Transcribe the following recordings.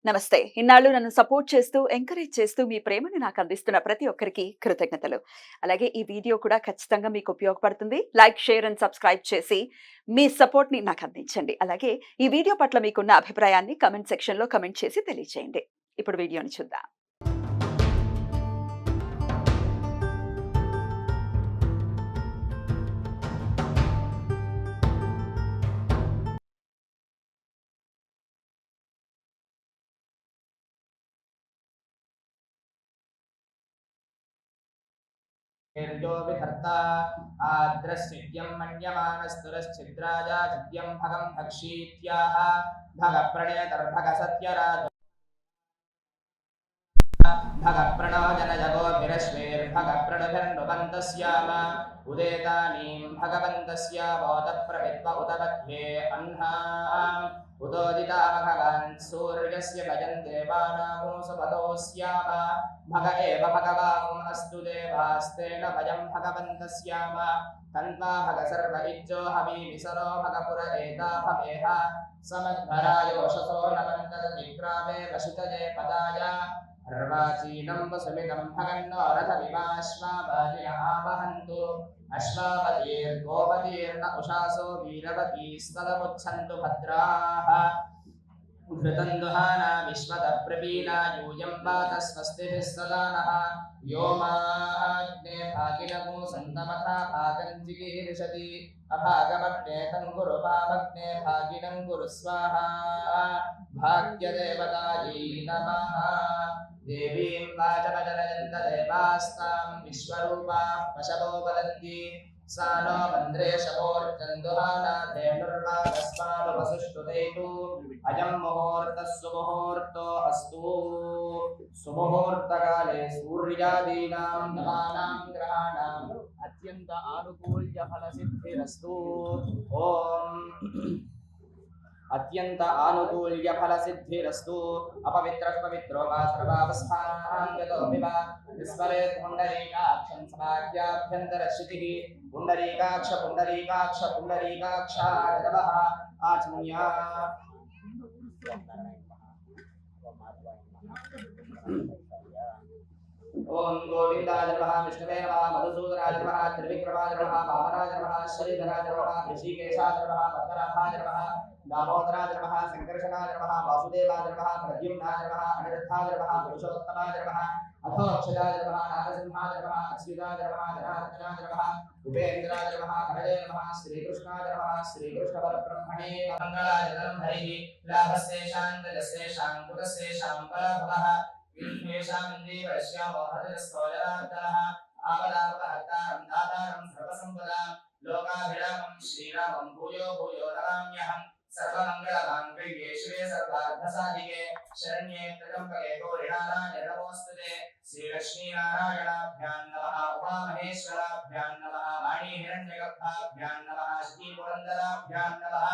నమస్తే. ఇన్నాళ్ళు నన్ను సపోర్ట్ చేస్తూ, ఎంకరేజ్ చేస్తూ మీ ప్రేమని నాకు అందిస్తున్న ప్రతి ఒక్కరికి కృతజ్ఞతలు. అలాగే ఈ వీడియో కూడా ఖచ్చితంగా మీకు ఉపయోగపడుతుంది. లైక్, షేర్ అండ్ సబ్స్క్రైబ్ చేసి మీ సపోర్ట్‌ని నాకు అందించండి. అలాగే ఈ వీడియో పట్ల మీకున్న అభిప్రాయాన్ని కామెంట్ సెక్షన్‌లో కామెంట్ చేసి తెలియజేయండి. ఇప్పుడు వీడియోని చూద్దాం. जो विधर्ता आद्रश्चिद्यं मन्यमानस्तुरश्चिद्राजा चिद्यं भगं भक्षीत्याह भगप्रणयदर्भगसत्यराज भगप्रणो जनजगोभिरश्वेर्भगप्रणभिर्नृपन्तस्याम उदेतानीं भगवन्तस्य बोधप्रविद्व उत मध्ये अह्नाम् उदोदिता भगवान् सूर्यस्य भजन् देवानामुसुपतोऽस्याम भग एव भगवान् अस्तु देवास्तेन भजं भगवन्तस्याम तन्वा भग सर्व इज्जो हवीमिसरो भगपुर एताभवेह समध्वरायोषसो नमन्तर्विक्रामे वशितजे पदाय अर्वाचीनं वसुमितं भगन्नो रथमिवाश्वावाजिनः वहन्तु अश्वावतीर्गोपतीर्न उषासो वीरवतीस्तदमुच्छन्तु भद्राः घृतं दुहाना विश्वतः प्रवीणा यूयं वात स्वस्तिभिः सदा नः यो माग्ने भागिनमो सन्तमथा भागं जिगीर्षति अभागमग्ने तं कुरु पावग्ने भागिनं कुरु स्वाहा भाग्यदेवतायै नमः देवीं वाचमजनयन्त देवास्तां विश्वरूपाः पशवो वदन्ति सा नो मन्द्रे शपोर्चन्दुहाना धेनुर्वागस्मानुपसुष्टुतेतु अयं मुहूर्तः सुमुहूर्तो अस्तु सुमुहूर्तकाले सूर्यादीनां नवानां ग्रहाणाम् अत्यन्त आनुकूल्यफलसिद्धिरस्तु ॐ अत्यंत आनुकूल्य फल सिद्धिरस्तु अपवित्रः पवित्रो वा सर्वावस्थां गतोऽपि वा विस्मरेत् पुण्डरीकाक्षं समाज्ञाभ्यन्तरश्रुतिः पुण्डरीकाक्ष पुण्डरीकाक्ष पुण्डरीकाक्षाय नमः आचम्या ओम गोविंदाय नमः विष्णवे नमः मधुसूदनाय नमः त्रिविक्रमाय नमः वामनाय नमः श्रीधराय नमः ऋषिकेशाय नमः पद्मनाभाय नमः दामोदराय नमः संकर्षणाय नमः वासुदेवाय नमः प्रद्युम्नाय नमः अनिरुद्धाय नमः पुरुषोत्तमाय नमः अथोक्षजाय नमः नारसिंहाय नमः अच्युताय नमः जनार्दनाय नमः उपेन्द्राय नमः हरये नमः श्रीकृष्णाय नमः श्रीकृष्णपरब्रह्मणे मङ्गलाय नमः हरिः लाभस्तेषां जलस्तेषां कुतस्तेषां पराभवः विघ्नेषां देवस्यामो हरिस्तोजनार्दनः आपदापहर्तारं दातारं सर्वसम्पदां लोकाभिरामं श्रीरामं भूयो भूयो नमाम्यहम् सर्वमङ्गलमाङ्गल्ये शिवे सर्वार्थसाधिके शरण्ये त्र्यम्बके गौरीनारायणे नमोऽस्तुते श्रीलक्ष्मीनारायणाभ्यां नमः उमामहेश्वराभ्यां नमः वाणीहिरण्यगर्भाभ्यां नमः श्रीपुरन्दराभ्यां नमः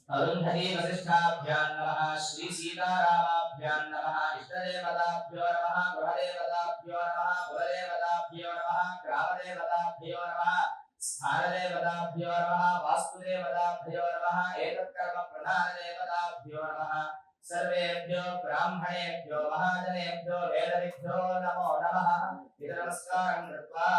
अरुन्धती वसिष्ठाभ्यां नमः श्री सीतारामाभ्यां नमः इष्टदेवताभ्यो नमः गृहदेवताभ्यो नमः कुलदेवताभ्यो नमः ग्रामदेवताभ्यो नमः स्थानदेवताभ्यो नमः वास्तुदेवताभ्यो नमः एतत्कर्म प्रधानदेवताभ्यो नमः सर्वेभ्यो ब्राह्मणेभ्यो महाजनेभ्यो वेदविभ्यो नमो नमः नमस्कारं कृत्वा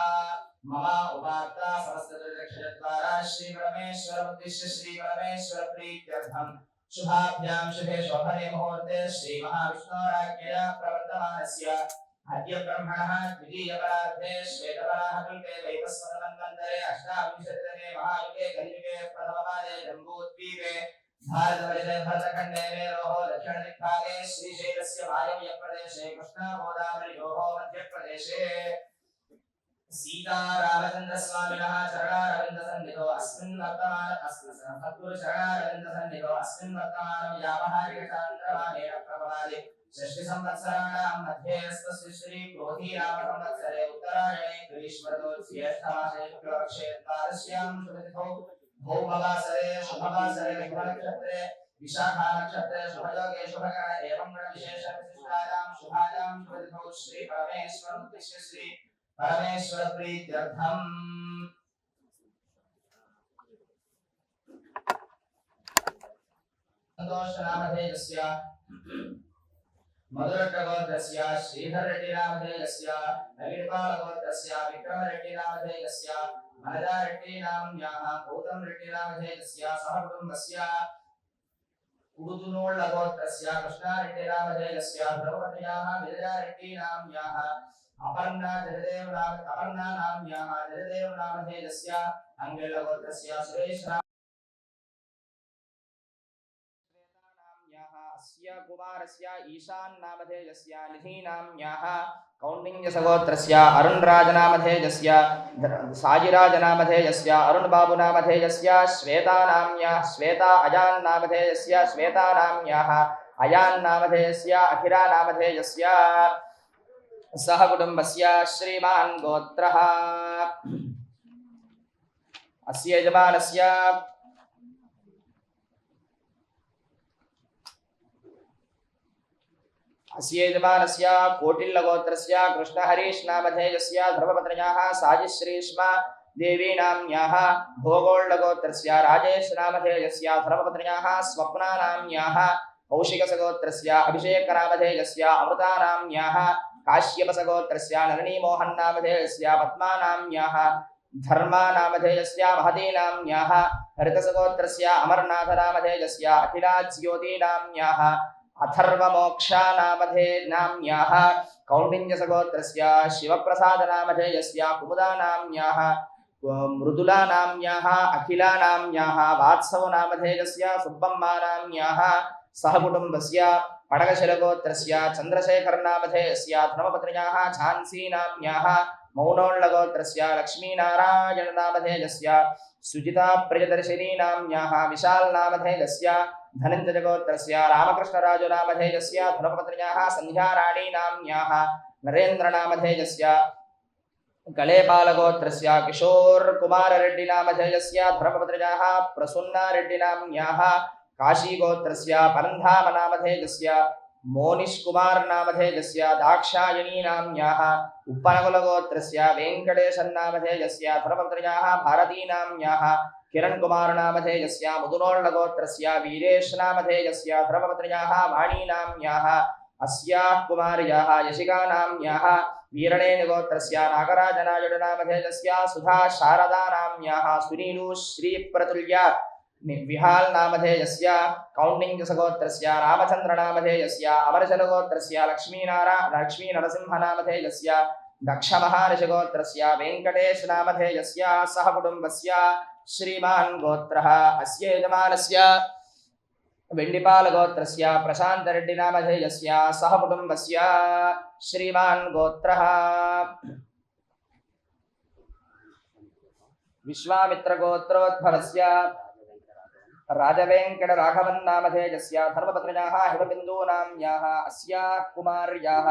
मम उपात्ता समस्तजगक्षद्वारा श्रीपरमेश्वर उद्दिश्य श्रीपरमेश्वर प्रीत्यर्थं शुभाभ्यां शुभे शोभने मुहूर्ते श्रीमहाविष्णोराज्ञया प्रवर्तमानस्य अद्य ब्रह्मणः द्वितीयपरार्धे श्वेतवराहकल्पे वैवस्वतमन्वन्तरे अष्टाविंशतितमे महायुगे कलियुगे प्रथमपादे जम्बूद्वीपे भारतवर्षे भरतखण्डे मेरोः दक्षिणदिग्भागे श्रीशैलस्य वायव्यप्रदेशे कृष्णागोदावरीयोः मध्यप्रदेशे सीतारामचन्द्रस्वामिनः चरणारविन्दसन्निधौ अस्मिन् वर्तमान सद्गुरुचरणारविन्दसन्निधौ अस्मिन् वर्तमानं व्यावहारिकचान्द्रमानेन प्रभवादि षष्टिसंवत्सराणां मध्ये स्वस्य श्री क्रोधीनामसंवत्सरे उत्तरायणे ग्रीष्मऋतौ ज्येष्ठमासे शुक्लपक्षे द्वादश्यां शुभतिथौ भौमवासरे शुभवासरे शुभनक्षत्रे विशाखानक्षत्रे शुभयोगे शुभकरण एवं गणविशेषविशिष्टायां शुभायां शुभतिथौ श्री परमेश्वरोद्दिश्य श्री परमेश्वर प्रीत्यर्थम संतोष नामधेयस्य मधुरट्टगोत्रस्य श्रीधररेड्डिनामधेयस्य नवीनपालगोत्रस्य विक्रमरेड्डिनामधेयस्य मनजारेड्डिनाम्न्याः गौतमरेड्डिनामधेयस्य सह कुटुम्बस्य उडुदुनोळ्ळगोत्रस्य कृष्णारेड्डिनामधेयस्य धर्मपत्न्याः विजयारेड्डिनाम्न्याः अपर्णानाम्न्याः जयदेवनामधेयस्य अंगेळ्ळगोत्रस्य सुरेश अस्य कुमारस्य ईशान नामधेयस्य निधिनाम्न्याः कौण्डिन्यसगोत्रस्य अरुणराजनामधेयस्य साजिराजनामधेयस्य अरुणबाबुनामधेयस्य श्वेतानाम्न्याः श्वेता अजान्नामधेयस्य श्वेतानाम्न्याः अयान्नामधेयस्य अखिरानामधेयस्य सह कुटुम्बस्य श्रीमान् गोत्रः अस्य यजमानस्य कोटिल्लगोत्रस्य कृष्णहरीशनामधेयस्य धर्मपत्न्याः साजिश्रीष्मा देवीनाम्न्याः भोगोल्लगोत्रस्य राजेशनामधेयस्य धर्मपत्न्याः स्वप्नानाम्न्याः कौशिकसगोत्रस्य अभिषेकनामधेयस्य अमृतानाम्न्याः काश्यपसगोत्रस्य नलिनीमोहन्नामधेयस्य पद्मानाम्न्याः धर्मानामधेयस्य महतीनाम्न्याः हरितसगोत्रस्य अमरनाथनामधेयस्य अखिलाज्योतिनाम्न्याः अथर्वमोक्षानामधेयनाम्न्याः कौण्डिन्यसगोत्रस्य शिवप्रसादनामधेयस्य कुमुदानाम्न्याः मृदुलानाम्न्याः अखिलानाम्न्याः वात्सवनामधेयस्य सुब्बम्मानाम्न्याः सह कुटुम्बस्य पडगशिलगोत्रस्य चन्द्रशेखरनामधेयस्य धर्मपत्न्याः झान्सीनाम्न्याः मौनोळ्ळगोत्रस्य लक्ष्मीनारायणनामधेयस्य सुजिताप्रियदर्शिनीनाम्न्याः विशालनामधेयस्य धनञ्जयगोत्रस्य रामकृष्णराजुनामधेयस्य धर्मपत्न्याः सन्ध्याराणीनाम्न्याः नरेन्द्रनामधेयस्य कलेपालगोत्रस्य किशोरकुमाररेड्डिनामधेयस्य धर्मपत्न्याः प्रसुन्नारेड्डिनाम्न्याः काशीगोत्रस्य परन्धामनामधेयस्य मोनिष्कुमारनामधेयस्य दाक्षायणीनाम्न्याः उप्पनकुलगोत्रस्य वेङ्कटेशन्नामधेयस्य धर्मपत्न्याः भारतीनाम्न्याः किरणकुमारनामधेयस्य मुदुनोळ्ळगोत्रस्य वीरेशनामधेयस्य धर्मपत्न्याः वाणीनाम्न्याः अस्याः कुमार्याः यशिकानाम्न्याः वीरणेनिगोत्रस्य नागराजनायुडुनामधेयस्य सुधा शारदानाम्न्याः सुनीलु श्रीप्रतुल्या विहालनामधेयस्य कौण्डिन्यसगोत्रस्य रामचन्द्रनामधेयस्य अमरशलगोत्रस्य लक्ष्मीनरसिंहनामधेयस्य दक्षमहानिशगोत्रस्य वेङ्कटेशनामधेयस्य सह कुटुम्बस्य श्रीमान् गोत्रः अस्य यजमानस्य वेण्डिपालगोत्रस्य प्रशान्तरेड्डिनामधेयस्य सह कुटुम्बस्य श्रीमान् गोत्रः विश्वामित्रगोत्रोद्भवस्य राजवेङ्कटराघवन्नामधेयस्य धर्मपत्न्याः हिमबिन्दूनाम्न्याः अस्याः कुमार्याः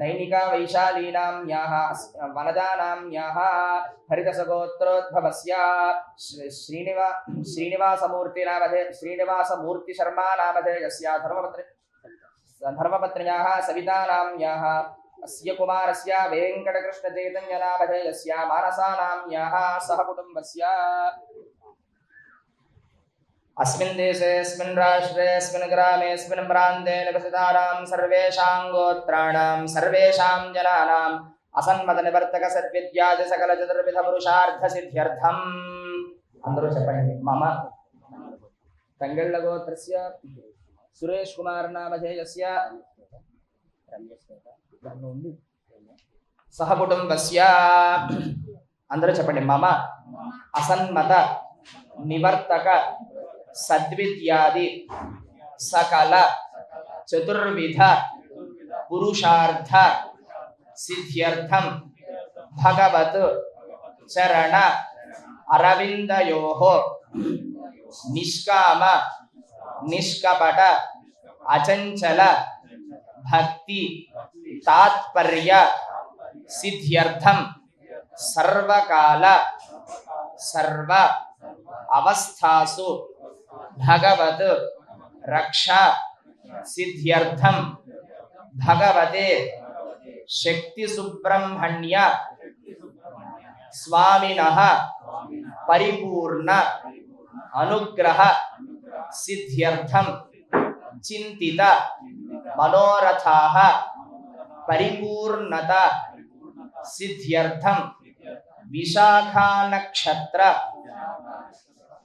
नैनिका वैशालीनाम्न्याः वनजानाम्न्याः हरितसगोत्रोद्भवस्य श्रीनिवासमूर्तिशर्मानामधेयस्य धर्मपत्न्याः सवितानाम्न्याः अस्य कुमारस्य वेङ्कटकृष्णचैतन्यनामधेयस्य मानसानाम्न्याः सह कुटुम्बस्य अस्मिन् देशे अस्मिन् राष्ट्रे अस्मिन् ग्रामे अस्मिन् प्रान्ते निवसितानां सर्वेषां गोत्राणां सर्वेषां जनानाम् असन्मतनिवर्तक सद्विद्यादि सकल चतुर्विध पुरुषार्थ सिद्ध्यर्थम् అందరూ చెప్పండి మమ తంగళ్ళగోత్రస్య సురేష్ కుమార్ నామధేయస్య సహ కుటుంబస్య అందరూ చెప్పండి మమ అసన్మత నివర్తక सद्विद्यादि सकल चतुर्विध पुरुषार्थ सिद्ध्यर्थम भगवत चरण अरविंदयोः निष्काम निष्कपट अचंचल भक्ति तात्पर्य सिद्ध्यर्थम सर्वकाल सर्व अवस्थासु भगवत रक्षा सिद्ध्यर्थम भगवते शक्ति सुब्रह्मण्य स्वामिनः परिपूर्ण अनुग्रह सिद्ध्यर्थम చింతిత మనోరథాః పరిపూర్ణత సిద్ధ్యర్థం విశాఖా నక్షత్ర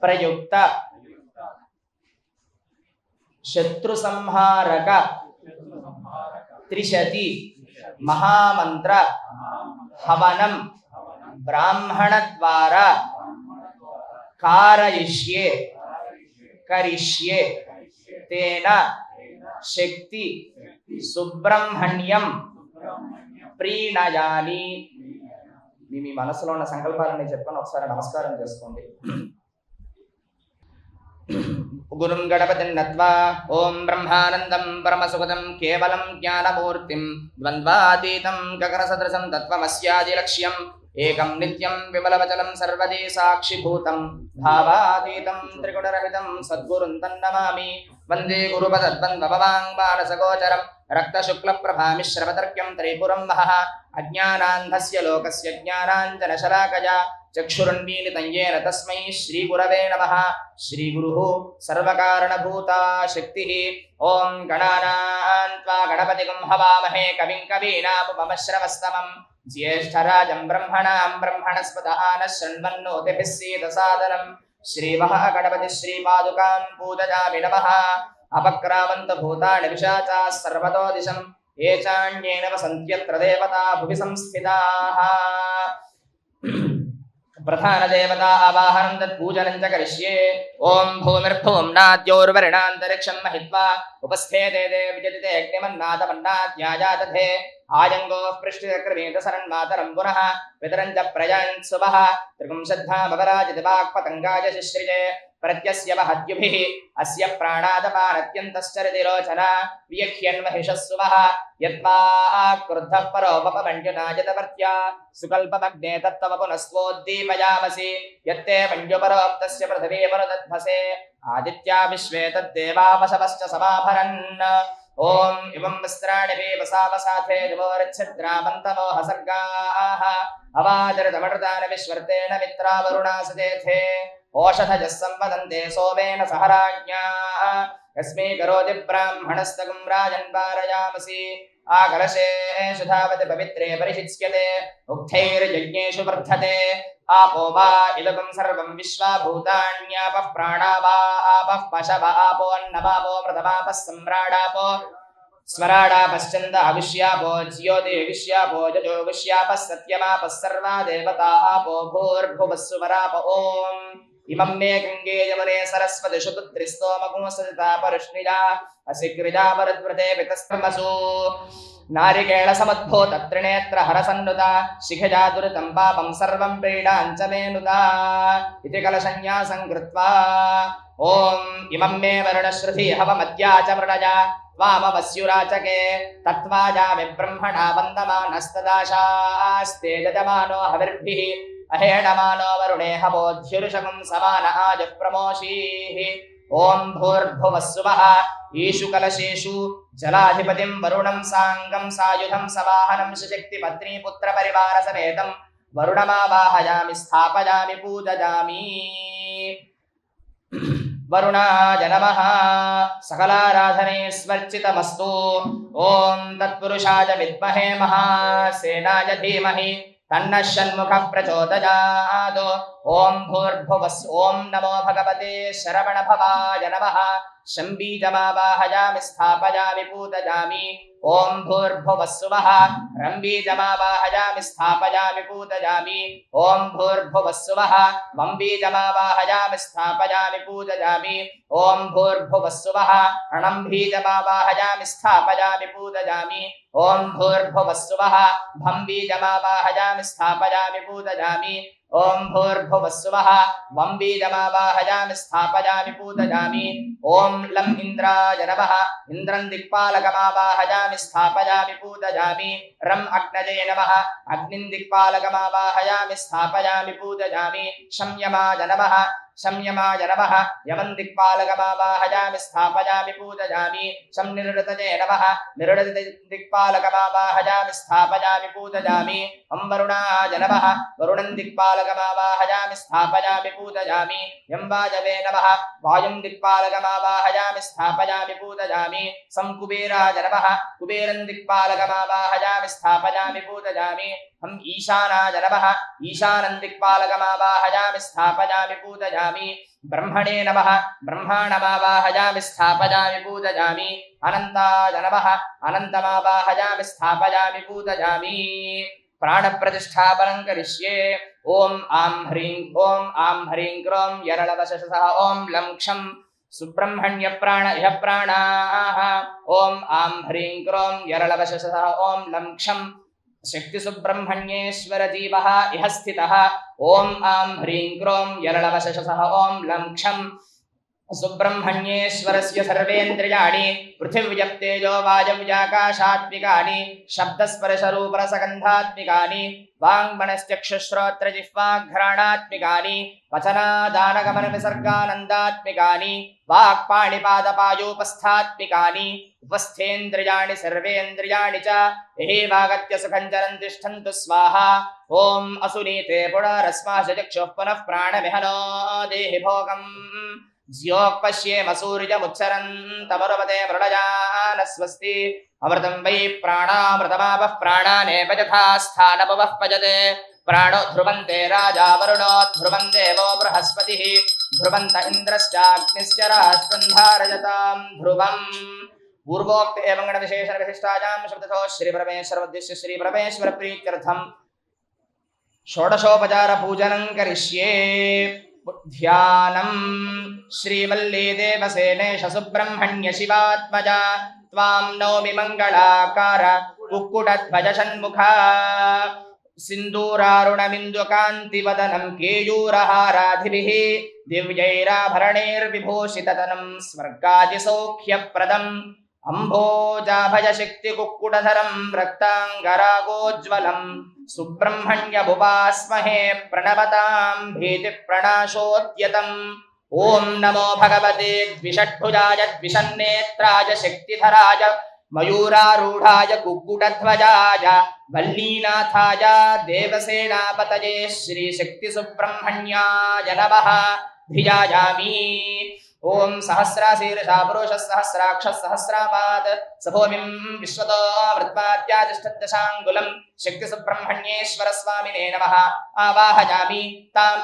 ప్రయుక్త శత్రు సంహారక త్రిశతి మహామంత్ర హవనం బ్రాహ్మణ ద్వారా కారయిష్యే కరిష్యే తేన శక్తి సుబ్రహ్మణ్యం ప్రీణయాని. మీ మనసులో ఉన్న సంకల్పాలని చెప్పని ఒకసారి నమస్కారం చేసుకోండి. గురుం గణపతిం నత్వా ఓం బ్రహ్మానందం పరమసుఖదం కేవలం జ్ఞానమూర్తిం ద్వంద్వాతీతం గగనసదృశం తత్వమస్యాదిలక్ష్యం ఏకం నిత్యం విమలవచనం సర్వదే సాక్షిభూతం భావాతీతం త్రిగుణరహితం సద్గురుం తన్నమామి. వందే గురుపదద్వంద్వభవాంగ్మానసగోచరం రక్తశుక్లప్రభామిశ్రమతర్క్యం త్రిపురం మహః అజ్ఞానాంధస్య లోకస్య జ్ఞానాంజనశలాకయా చక్షురున్మీలితం యేన తస్మై శ్రీగురవే నమః. శ్రీగురుః సర్వకారణభూతా శక్తిః. ఓం గణానాం త్వా గణపతిగం హవామహే కవిం కవీనాముపమశ్రవస్తమం జ్యేష్ఠరాజం బ్రహ్మణాం బ్రహ్మణస్పతః నః శృణ్వన్నోతిభిः సీదసాదనం. శ్రీమహాగణపతి శ్రీపాదుకాన్ పూజయామి నమః. అపక్రామంత భూతాని పిశాచాః సర్వతో దిశం ఏ చాన్యేన వసంత్యత్ర దేవతా భువి సంస్థితాః. ప్రధాన దేవతా ఆవాహనం తత్పూజనం చ కరిష్యే. ఓం భూమిర్భూమ్నాద్యోర్వరిణాంతరిక్షం మహిత్వా ఉపస్థేతే విజతితే అగ్నిమన్నాదమన్నాద్యాజాదధే ఆయంగోః పృష్ఠితక్రమేత శరణ్మాతరం పునః పితరం చ ప్రజాన్ శుభః త్రిగుంశద్ధామవరాజిత వాక్పతంగాయ శిశ్రిజే ప్రత్యస్య మహద్యుభిః అస్య ప్రాణాదపానత్యంతశ్చరితిరోచన వ్యాఖ్యన్మహిషः శుభః యత్వా క్రుద్ధః పరోపమంజునాయతవర్త్యా సుకల్పమగ్నే తత్తమపునస్వోద్దీపయామసి యత్తే మంజుపరోక్తస్య పృథివీ మనుదధ్వసే ఆదిత్యా విశ్వే తద్దేవాపశవశ్చ సమాభరన్. ఓం ఇమం వస్త్రాణి వసావసాథే దివోరచ్ఛద్రామంతమోహ సర్గాః అవాచరతమృతాని విశ్వర్తేన మిత్రావరుణాసదేథే ఓషధజः సంవదంతే సోమేన సహరాజ్ఞాః యస్మై కరోతి బ్రాహ్మణస్తగం రాజన్ వారయామసి. ఆకలశేషు ధావతి పవిత్రే పరిషిచ్యతే ఉక్తైర్యజ్ఞేషు వర్ధతే ఆపో వా ఇదగం సర్వం విశ్వా భూతాన్యాపః ప్రాణా వా ఆపః పశవ ఆపో అన్నమాపో మృతమాపః సమ్రాడాపో స్మరాడాపశ్చంద అవిష్యాపో జ్యోతి విష్యాపో జజో విష్యాపः సత్యమాపः సర్వా దేవతా ఆపో భూర్భువః సుమరాప. ఓం ఇమం మే గంగే యమునే సరస్వతి శుతుత్రిస్తోమగుంసజితా పరుష్ణిజా అసిగ్రిజా వరద్వ్రతే పితస్త్రమసు నారికేళ సమద్భూత త్రినేత్ర హరసన్నుత శిఖజా దురితం పాపం సర్వం ప్రీడాంచ మేనుత ఇతి కలశన్యాసం కృత్వా. ఓం ఇమం మే వరుణశ్రుతి హవమద్యా చ మృణజా వామవస్యురాచకే తత్వాజామి బ్రహ్మణా వందమానస్తదాశాస్తే యజమానో హవిర్భిః అహేణమానో వరుణే హవోధ్యురుషకం సమాన ఆజః ప్రమోషీః. ఓం భూర్భువః స్సువః ఈషు కలశేషు జలాధిపతిం వరుణం సాంగం సాయుధం సవాహనం శక్తి పత్ని పుత్ర పరివార సమేతం వరుణమావాహయామి స్థాపయామి పూజయామి. వరుణాయ నమః. సకలారాధనేస్వర్చితమస్తు. ఓం తత్పురుషాయ విద్మహే మహాసేనాయ ధీమహి తన్నః షణ్ముఖః ప్రచోదయాత్. ఓం భూర్భువః ఓం నమో భగవతే శరవణభవాయ నమః. శంబీజమావాహయామి స్థాపయామి పూజయామి. ఓం భూర్భువః స్సువః రంబీజమావాహయామి స్థాపయామి పూజయామి. ఓం భూర్భువః స్సువః వంబీజమావాహయామి స్థాపయామి పూజయామి. ఓం భూర్భువః స్సువః ణంబీజమావాహయామి స్థాపయామి పూజయామి. ఓం భూర్భువః స్సువః భంబీజమావాహయామి స్థాపయామి పూజయామి. ఓం భూర్భువః స్సువః వంబీజమావాహయామి స్థాపయామి పూజయామి. ఓం లం ఇంద్రాయ నమః. ఇంద్రం దిక్పాలకమావాహయామి స్థాపయామి పూజయామి. రం అగ్నజే నమః. అగ్నిం దిక్పాలకమావాహయామి స్థాపయామి పూజయామి. శం యమాయ నమః. शम्यमाय नमः यमं दिक्पालकमावाहयामि स्थापयामि पूजयामि शं निरृतये नमः निरृतदिक्पालकमावाहयामि स्थापयामि पूजयामि अं वरुणाय नमः वरुणं दिक्पालकमावाहयामि स्थापयामि पूजयामि यं वायवे नमः वायुं दिक्पालकमावाहयामि स्थापयामि पूजयामि सं कुबेराय नमः कुबेरं दिक्पालकमावाहयामि स्थापयामि पूजयामि हम ईशानाय नमः ईशानं दिक्पालकमावाहयामि स्थापयामि पूजयामि ब्रह्मणे नमः ब्रह्माणमावाहयामि स्थापयामि पूजयामि अनन्ताय नमः अनन्तमावाहयामि स्थापयामि पूजयामि प्राणप्रतिष्ठापनं करिष्ये ॐ आं ह्रीं क्रों यरलवशसः ॐ लं क्षं सुब्रह्मण्य प्राण यः प्राणाः ॐ आं ह्रीं क्रों यरलवशसः ॐ लं क्षं शक्ति सुब्रह्मण्येश्वर जीवः इह स्थितः ॐ आं ह्रीं क्रों यरलवशसः ॐ लं क्षं सुब्रह्मण्येश्वरस्य सर्वेन्द्रियाणि पृथिव्यप्तेजो वायव्याकाशात्मिकानि शब्दस्पर्शरूपरसगन्धात्मिकानि वाङ्मनश्चक्षुश्रोत्रजिह्वाघ्राणात्मिकानि वचनादानगमनविसर्गानन्दात्मिकानि वाक्पाणिपादपायोपस्थात्मिकानि उपस्थेन्द्रियाणि सर्वेन्द्रियाणि च एवागत्य सुखं चरन् तिष्ठन्तु स्वाहा ॐ असुनीते पुनरस्माश चक्षुः पुनः प्राणमिहनो देहि भोगम् ज्योक्पश्येम सूर्यमुच्चरन्तमरुवते मृडजानस्वस्ति अमृतं वै प्राणामृतमापः प्राणानेव यथा स्थानपवः पजते प्राणो ध्रुवन्ते राजा वरुणो ध्रुवं देवो बृहस्पतिः ध्रुवन्त इन्द्रश्चाग्निश्च राष्ट्रन्धारयतां ध्रुवम् पूर्वोक्त एवं गणविशेषण विशिष्टायां शब्दतो श्रीपरमेश्वरोद्दिश्य श्रीपरमेश्वरप्रीत्यर्थं षोडशोपचार पूजनं करिष्ये ध्यानं श्रीवल्ली देवसेनेश सुब्रह्मण्य शिवात्मजा त्वां नौमि मङ्गलाकार कुक्कुटध्वज षण्मुखा सिन्दूरारुणमिन्दुकान्तिवदनं केयूरहाराधिभिः दिव्यैराभरणैर्विभूषिततनं स्वर्गादिसौख्यप्रदम् अम्भोजाभयशक्तिकुक्कुटधरं रक्ताङ्गरागोज्ज्वलं सुब्रह्मण्यमुपास्महे प्रणवतां भीतिप्रणाशोद्यतम् ॐ नमो भगवते द्विषड्भुजाय द्विषन्नेत्राय शक्तिधराय मयूरारूढाय कुक्कुटध्वजाय वल्लीनाथाय देवसेनापतये श्रीशक्तिसुब्रह्मण्याय नमः धियायामि ओम सहस्राशीर्षा पुरुषः सहस्राक्षः सहस्रापाद सभूमिं विश्वतो मृत्पात्यातिष्ठद्दशाङ्गुलं शक्तिसुब्रह्मण्येश्वर स्वामिने नमः आवाहयामि तां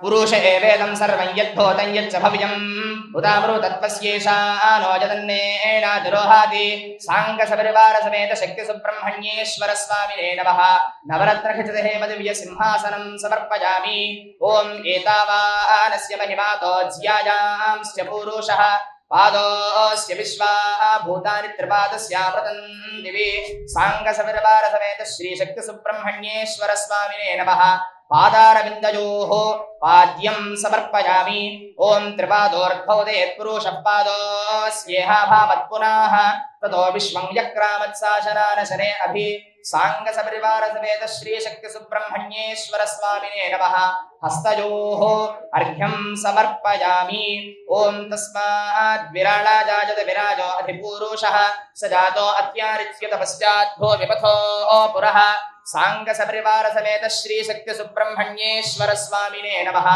पुरुष एवेदं सर्वं यद्भूतं यच्च भव्यम् उदामृतत्वस्येषा नो जदन्नेनातिरोहाति साङ्गसपरिवारसमेत शक्तिसुब्रह्मण्येश्वर स्वामिने नमः नवरत्नखचितहेम दिव्यसिंहासनं समर्पयामि ॐ एतावानस्य महिमातो ज्यायांश्च पुरुषः पादोस्य विश्वा भूतानि त्रिपादस्यामृतं दिवि साङ्गसपरिवारसमेत श्रीशक्तिसुब्रह्मण्येश्वर स्वामिने नमः पादारविन्दयोः पाद्यं समर्पयामि ॐ त्रिपादोर्ध्वोदयत्पुरुषः पादोस्येहाभावत्पुनः ततो विश्वं यक्रामत्साशनानशने अभि साङ्गसपरिवारसमेत श्रीशक्तिसुब्रह्मण्येश्वर स्वामिने नमः हस्तयोः अर्घ्यं समर्पयामि ॐ तस्माद् विराळाजायत विराजो अधिपूरुषः स जातो अत्यारिच्यत पश्चाद्भो विपथो पुरः साङ्गसपरिवारसमेत श्रीशक्तिसुब्रह्मण्येश्वर स्वामिने नमः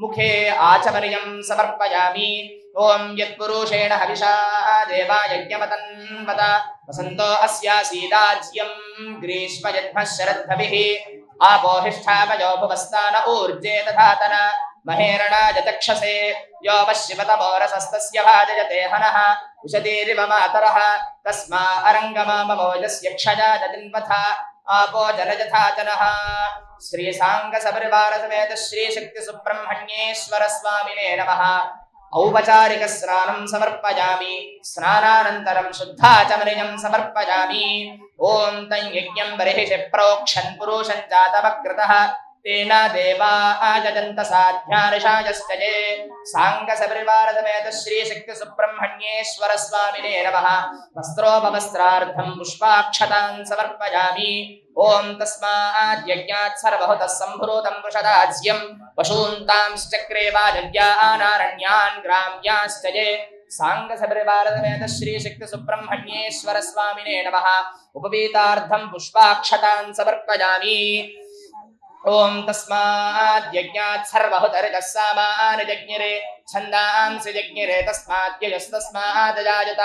मुखे आचमर्यं समर्पयामि ॐ यत्पुरुषेण हविषा देवा यज्ञमतन्वत वसन्तो अस्यासीदाज्यं ग्रीष्मयद्मः शरद्धभिः आपोहिष्ठामयो भुवस्तान ऊर्जे तथातन महेरणाय चक्षसे यो वश्यवतमोरसस्तस्य भाजयते हनः उशतीरिव मातरः तस्मा अरङ्गमाममोजस्य क्षजा जतिन्वथा आपो जनयथा जनः श्री साङ्गसपरिवारसमेत श्रीशक्तिसुब्रह्मण्येश्वर स्वामिने नमः औपचारिक स्नानं समर्पयामि स्नानानन्तरं शुद्धाचमनीयं समर्पयामि ॐ तं यज्ञं बर्हिषि प्रोक्षन् पुरुषं जातमग्रतः तेन देवा आजजन्त साध्यार्षायश्च ये साङ्गसपरिवारसमेत श्रीशक्तिसुब्रह्मण्येश्वर स्वामिने नमः वस्त्रोपवस्त्रार्थं पुष्पाक्षतान् समर्पयामि ఓం తస్మాత్ యజ్ఞాత్ సర్వహుతః సంభూతం వృషదాజ్యం పశూంతాంశ్చక్రే వాజవ్యానారణ్యాన్ గ్రామ్యాశ్చయే సాంగ సపరివార సమేత శ్రీ శక్తి సుబ్రహ్మణ్యేశ్వర స్వామినే నమః ఉపవీతార్థం పుష్పాక్షతాన్ సమర్పయామి ఓం తస్మాత్ యజ్ఞాత్ సర్వహుతరితః సామాన జజ్ఞిరే ఛందాంసి జజ్ఞిరే తస్మాత్ యస్తస్మాత్ జాయత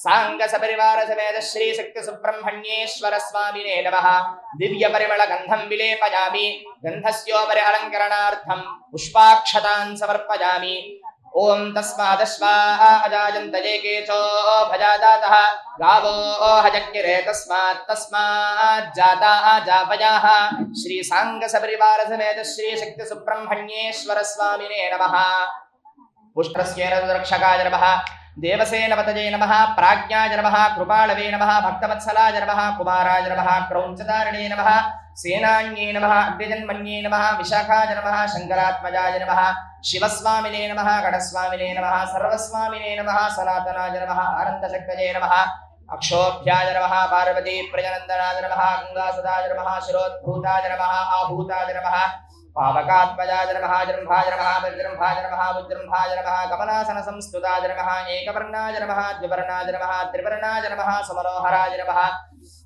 సాంగ సపరివార సమేత శ్రీ శక్తి సుబ్రహ్మణ్యేశ్వర స్వామినే నమః దివ్య పరిమళ గంధం విలేపయామి గంధస్యోపరి అలంకరణార్థం పుష్పాక్షతాన్ సమర్పయామి ఓం తస్మాదశ్వాః అజాయంత ఏకేచో భజాదాతః గావో హజగ్నిరే తస్మాత్ జాతాః జాపయాః శ్రీ సాంగ సపరివార సమేత శ్రీ శక్తి సుబ్రహ్మణ్యేశ్వర స్వామినే నమః పుష్పస్యేన రక్షకాయ నమః దేవసేనపతయే నమః ప్రాజ్ఞాయ నమః కృపాళవే నమః భక్తవత్సలాయ నమః కుమారాయ నమః క్రౌంచదారిణే నమః సేనాన్యే నమః అగ్నిజన్మన్యే నమః విశాఖాయ నమః శంకరాత్మజాయ నమః శివస్వామినే నమః గణస్వామినే నమః సర్వస్వామినే నమః సనాతనాయ నమః అనంతశక్తయే నమః అక్షోభ్యాయ నమః పార్వతీ ప్రియనందనాయ నమః గంగాసుదాయ నమః శిరోద్భూతాయ నమః ఆభూతాయ నమః పావకాత్మజాయ నమః జృంభాయ నమః వజ్రంభాయ నమః ఉజ్జృంభాయ నమః కమలాసన సంస్తుతాయ నమః ఏకవర్ణాయ నమః ద్వివర్ణాయ నమః త్రివర్ణాయ నమః సమనోహరాయ నమః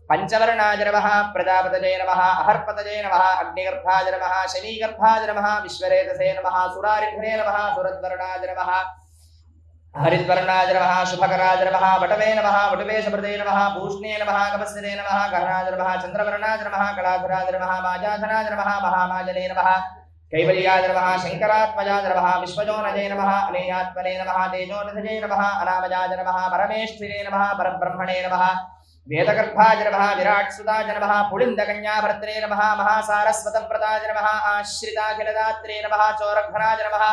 పంచవర్ణాయ నమః ప్రజాపతయే నమః అహర్పతయే నమః అగ్నిగర్భాయ నమః శనీగర్భాయ నమః విశ్వరేతసే నమః సురారిఘ్నే నమః సురద్వర్ణాయ నమః హరిద్వర్ణాయ నమః శుభకరాయ నమః వటవే నమః వటవేశప్రదే నమః భూష్ణే నమః కపస్సదే నమః గహనాయ నమః చంద్రవర్ణాయ నమః కళాధరాయ నమః మాజాధనాయ నమః మహామాజనే నమః కైవల్యాయ నమః శంకరాత్మజాయ నమః విశ్వజోనజే నమః అనేయాత్మనే నమః తేజోనజే నమః అనామజాయ నమః పరమేశ్వరే నమః పరబ్రహ్మణే నమః వేదగర్భాయ నమః విరాట్సుతాయ నమః పుళిందకన్యాభర్త్రే నమః మహాసారస్వతవ్రతాయ నమః ఆశ్రితాఖిలదాత్రే నమః చోరఘ్నాయ నమః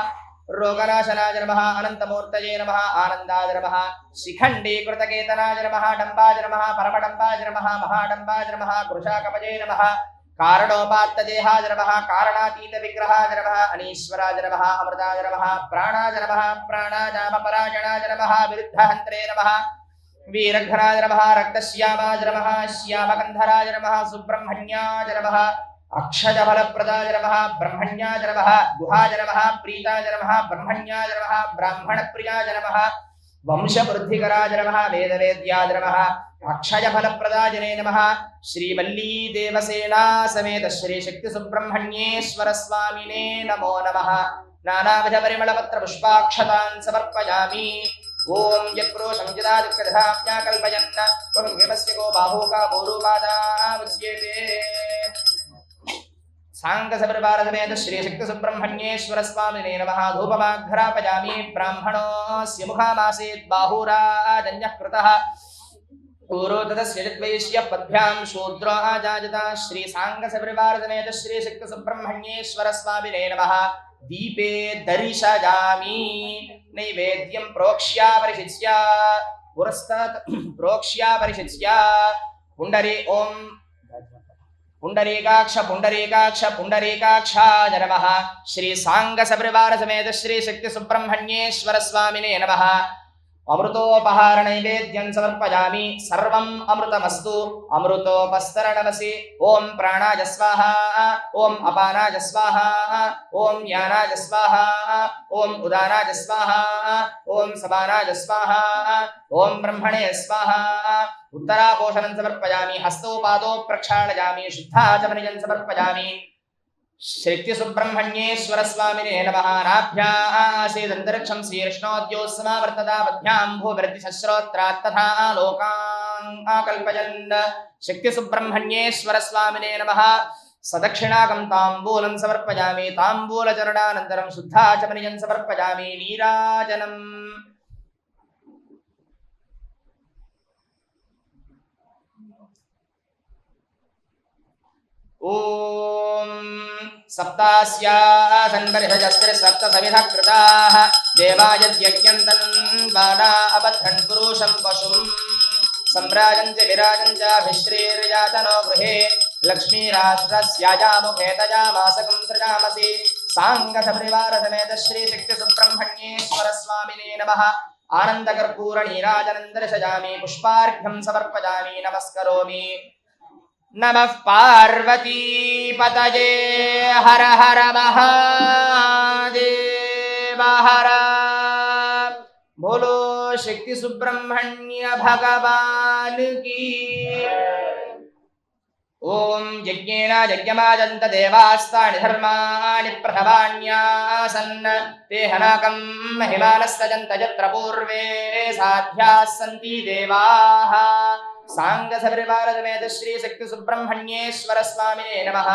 రోగనాశనాయ నమః అనంతమూర్తయే నమః ఆనందాయ నమః శిఖండీకృతకేతనాయ నమః డంబాయ నమః పరమడంబాయ నమః మహాడంబాయ నమః కృషాకపజే నమః కారణోపాత్తదేహాయ నమః కారణాతీత విగ్రహాయ నమః అనీశ్వరాయ నమః అమృతాయ నమః ప్రాణాయ నమః ప్రాణాయామపరాయణాయ నమః విరుద్ధహంత్రే నమః వీరఘ్నాయ నమః రక్తశ్యామాయ నమః శ్యామగంధరాయ నమః సుబ్రహ్మణ్యాయ నమః అక్షజఫలప్రదాయ నమః బ్రహ్మణ్యాయ నమః గుహాయ నమః ప్రీతాయ నమః బ్రహ్మణ్యాయ నమః బ్రాహ్మణప్రియాయ నమః వంశవృద్ధికరాయ నమః వేదవేద్యాయ నమః అక్షయఫలప్రదాయనే నమః శ్రీవల్లీ దేవసేనా సమేత శ్రీ శక్తి సుబ్రహ్మణ్యేశ్వర స్వామినే నమో నమః నానావిధ పరిమళ పత్ర పుష్పాక్షతాన్ సమర్పయామి ఓం యక్రోశం జిదాదిక్కధామ్యా కల్పయన్న త్వం విమస్య గో బాహూకా భూరూపాదా ఉచ్యతే సాంగ సపరివార సమేత శ్రీ శక్తి సుబ్రహ్మణ్యేశ్వర స్వామినే నమః ధూపమాఘ్రాపయామి బ్రాహ్మణోస్య ముఖామాసీత్ బాహూరాజన్యః కృతః పూరోదతస్య జద్వైశ్యః పద్భ్యాం శూద్రో ఆజాయత శ్రీ సాంగ సపరివార సమేత శ్రీ శక్తి సుబ్రహ్మణ్యేశ్వర స్వామినే నమః దీపే దర్శయామి నైవేద్యం ప్రోక్ష్యాపరిషిచ్య పురస్తాత్ ప్రోక్ష్యాపరిషిచ్య పుండరీ ఓం పుండరీకాక్ష పుండరీకాక్ష పుండరీకాక్షాయ నమః శ్రీ సాంగ సపరివార సమేత శ్రీ శక్తి సుబ్రహ్మణ్యేశ్వర స్వామినే నమః అమృతోపహార నైవేద్యం సమర్పయామి సర్వం అమృతమస్తు అమృతోపస్తరణమసి ఓం ప్రాణాయ స్వాహ ఓం అపానాయ స్వాహ ఓం యానాయ స్వాహ ఓం ఉదానాయ స్వాహ ఓం సమానాయ స్వాహ ఓం బ్రహ్మణే స్వాహ ఉత్తరాపోషణం సమర్పయామి హస్తౌ పాదౌ ప్రక్షాళయామి శుద్ధాచమనిజం సమర్పయామి శక్తి సుబ్రహ్మణ్యేశ్వర స్వామినే నమః నాభ్యాసేదంతరిక్షం శ్రీకృష్ణోద్యోత్సమావర్తదాభ్యాం భూభిర్దిశ్రోత్రాత్ తథా లోకాన్ ఆకల్పయన్ శక్తి సుబ్రహ్మణ్యేశ్వర స్వామినే నమః సదక్షిణాకం తాంబూలం సమర్పయామి తాంబూలచరణానంతరం శుద్ధాచమనిజం సమర్పయామి నీరాజనం ఓం సప్తాస్యాసన్పరిషజస్త్రిసప్తసమిధ కృతాః దేవాయజ్ఞం తన్వానా అబద్ధన్ పురుషం పశుం సంరాజం చ విరాజం చ అభిశ్రీర్యాతనో గృహే లక్ష్మీరాష్ట్రస్యాజాముఖే తజామాసకం సృజామసి సాంగసపరివార సమేత శ్రీ శక్తి సుబ్రహ్మణ్యేశ్వర స్వామినే నమః ఆనందకర్పూర నీరాజనం దర్శయామి పుష్పార్ఘ్యం సమర్పయామి నమస్కరోమి नमः पार्वतीपतये हर हर महादेव हर बोलो शक्ति सुब्रह्मण्य भगवान की ओम यज्ञेन यज्ञमाजन्त देवास्तानि धर्माणि प्रथमान्यासन् ते हनाकं महिमानस्तजन्त यत्र पूर्वे साध्याः सन्ति देवाः सांगसपरिवारसमेत श्री शक्ति सुब्रह्मण्येश्वर स्वामिने नमः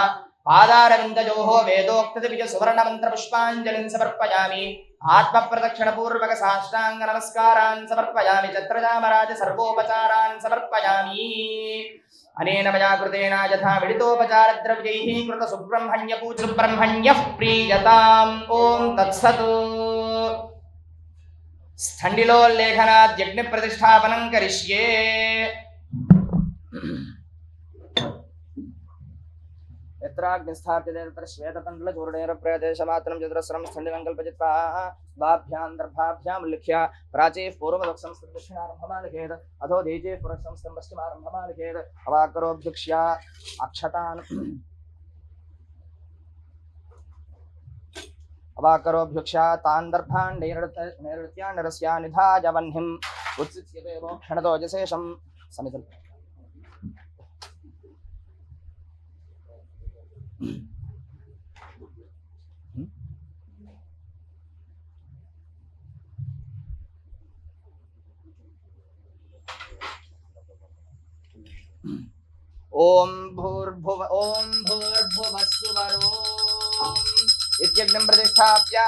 पादारविन्दयोः वेदोक्तदिव्य सुवर्ण मंत्र पुष्पाञ्जलिं समर्पयामि आत्मप्रदक्षिण पूर्वक साष्टांग नमस्कारान् समर्पयामि छत्रजामराज सर्वोपचारान् समर्पयामि अनेन मया कृतेन यथा विदितोपचारद्रव्यैः कृत सुब्रह्मण्य पूज सुब्रह्मण्यः प्रीयताम् ॐ तत्सत् स्थण्डिलोल्लेखनात् यज्ञप्रतिष्ठापनं करिष्ये यत्राग्निस्थाप्यते तत्र श्वेततण्डुलचूर्णेरप्रदेशमात्रं चतुरस्रं स्थण्डिलं कल्पयित्वा बाभ्यां दर्भाभ्यां उल्लिख्य प्राचीः पूर्वदक्षं दक्षिणारम्भमालिखेत् अधो दीचेः पुरक्षं पश्चिमारम्भमालिखेत् अवाकरोऽभ्युक्ष्य अक्षतान् अवाकरोऽभ्युक्ष्य तान् दर्भान् नैरृत्या निरस्या निधाय वह्निम् उत्सिच्यते मोक्षणतोजशेषं समितम् ओम भूर्भुवस्सुवरो इत्यग्निं प्रतिष्ठाप्य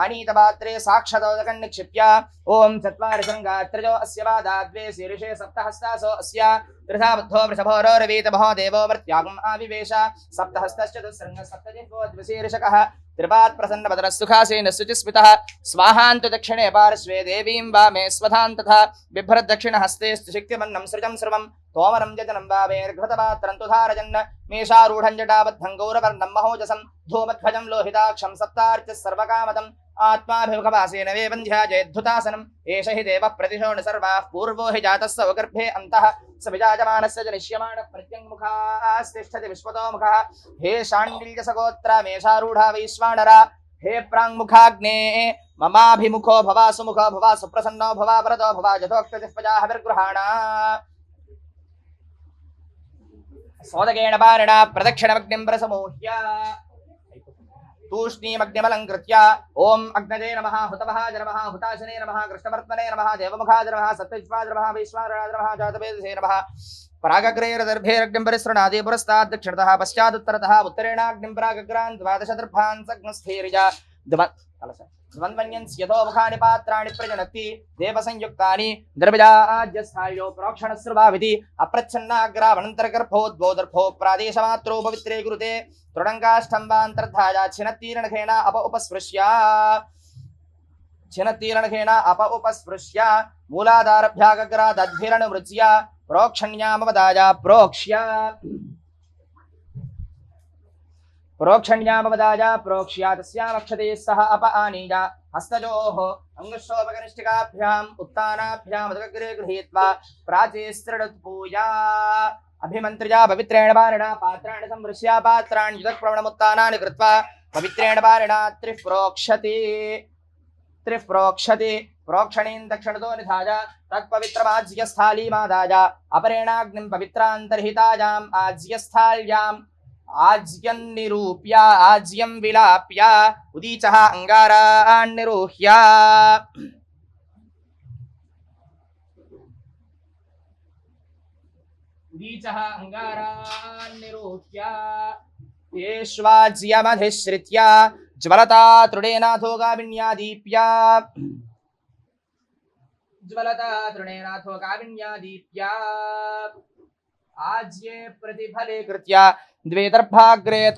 आनीतपात्रे साक्षतोदकं निक्षिप्य ओम चत्वारि संगात्रजो अस्य वादाद्वे शीर्षे सप्तहस्तासो अस्य त्रिधा बुद्धो वृषभोरोरवीतमहो देवो मर्त्यागम् आविवेश सप्तहस्तश्चतुस्सर्गः सप्तजिह्वो द्विशीर्षकः त्रिपात् प्रसन्नवदनस्सुखासीन शुचिस्मितः स्वाहान्तु दक्षिणे पार्श्वे देवीं वामे स्वधान् तथा बिभ्रद्दक्षिणहस्ते शक्तिमन्नं सृजं सर्वं तोमरं यजनं वामेर्घृतपात्रं तु धारयन् मेषारूढं जटाबद्धं गौरवर्णं महोजसं धूमध्वजं लोहिताक्षं सप्तार्च्य सर्वकामदम् आत्माभिमुखवासेन वेवन्ध्याजयद्धुतासनम् एष हि देवः प्रतिशोण सर्वाः पूर्वो हि जातस्य गर्भे अन्तः स विजायमानस्य जनिष्यमाणः प्रत्यङ्मुखास्तिष्ठति विश्वतो मुखः हे शाण्डिल्यसगोत्रमेषारूढा वैश्वानरा हे प्राङ्मुखाग्ने ममाभिमुखो भवा सुमुखो भवा सुप्रसन्नो भवा वरदो भवा यथोक्तदिष्पजाहविर्गृहाणा सोदकेन पारिणा प्रदक्षिणमग्निं प्रसमूह्य तूष्णीमग्निमलङ्कृत्य ओम अग्नजे नमः हुतवहाज नमः हुताशने नमः कृष्णवर्त्मने नमः देवमुखाज नमः सत्यज्वाज नमः वैश्वानराज नमः जातवेदसे नमः परागग्रेरदर्भेरग्निं परिसृणादि पुरस्तात् दक्षिणतः पश्चादुत्तरतः उत्तरेणाग्निं परागग्रान् द्वादशदर्भान् सग्नस्थैर्या द्वन्द्वन्यन्स्यतो मुखानि पात्राणि प्रजनति देवसंयुक्तानि द्रविजाज्यस्थायो प्रोक्षणस्रुभाविति अप्रच्छन्नाग्रावनन्तरगर्भो दर्भो प्रादेशमात्रो पवित्रे गुरुते तृणङ्गाष्टम्बान्तर्धाया छिन्नत्तीर्णखेन अप उपस्पृश्य मूलादारभ्यागग्रादद्भिरनुमृज्य प्रोक्षण्यामवदाय प्रोक्ष्य तस्यामक्षते सह अप आनीय हस्तजोः अंगुष्ठोपकनिष्ठिकाभ्याम् उत्तानाभ्याम् उदकग्रे गृहीत्वा प्राचीस्त्रिणुत्पूजा अभिमन्त्र्या पवित्रेण पारिणा पात्राणि संवृश्य पात्राणि युतप्रवणमुत्तानानि कृत्वा पवित्रेण पारिणा त्रिः प्रोक्षति प्रोक्षणीं दक्षिणतो निधाय तत्पवित्रमाज्यस्थालीमादाय अपरेणाग्निं पवित्रान्तर्हितायाम् आज्यस्थाल्याम् आज्यं निरूप्य आज्यं विलाप्य उदीचः अंगारान् निरूह्य येष्वाज्यमधिश्रित्य ज्वलता तृणेनाथो गाविन्यादीप्य आज्ये प्रतिफले कृत्य द्वे दर्भाग्रे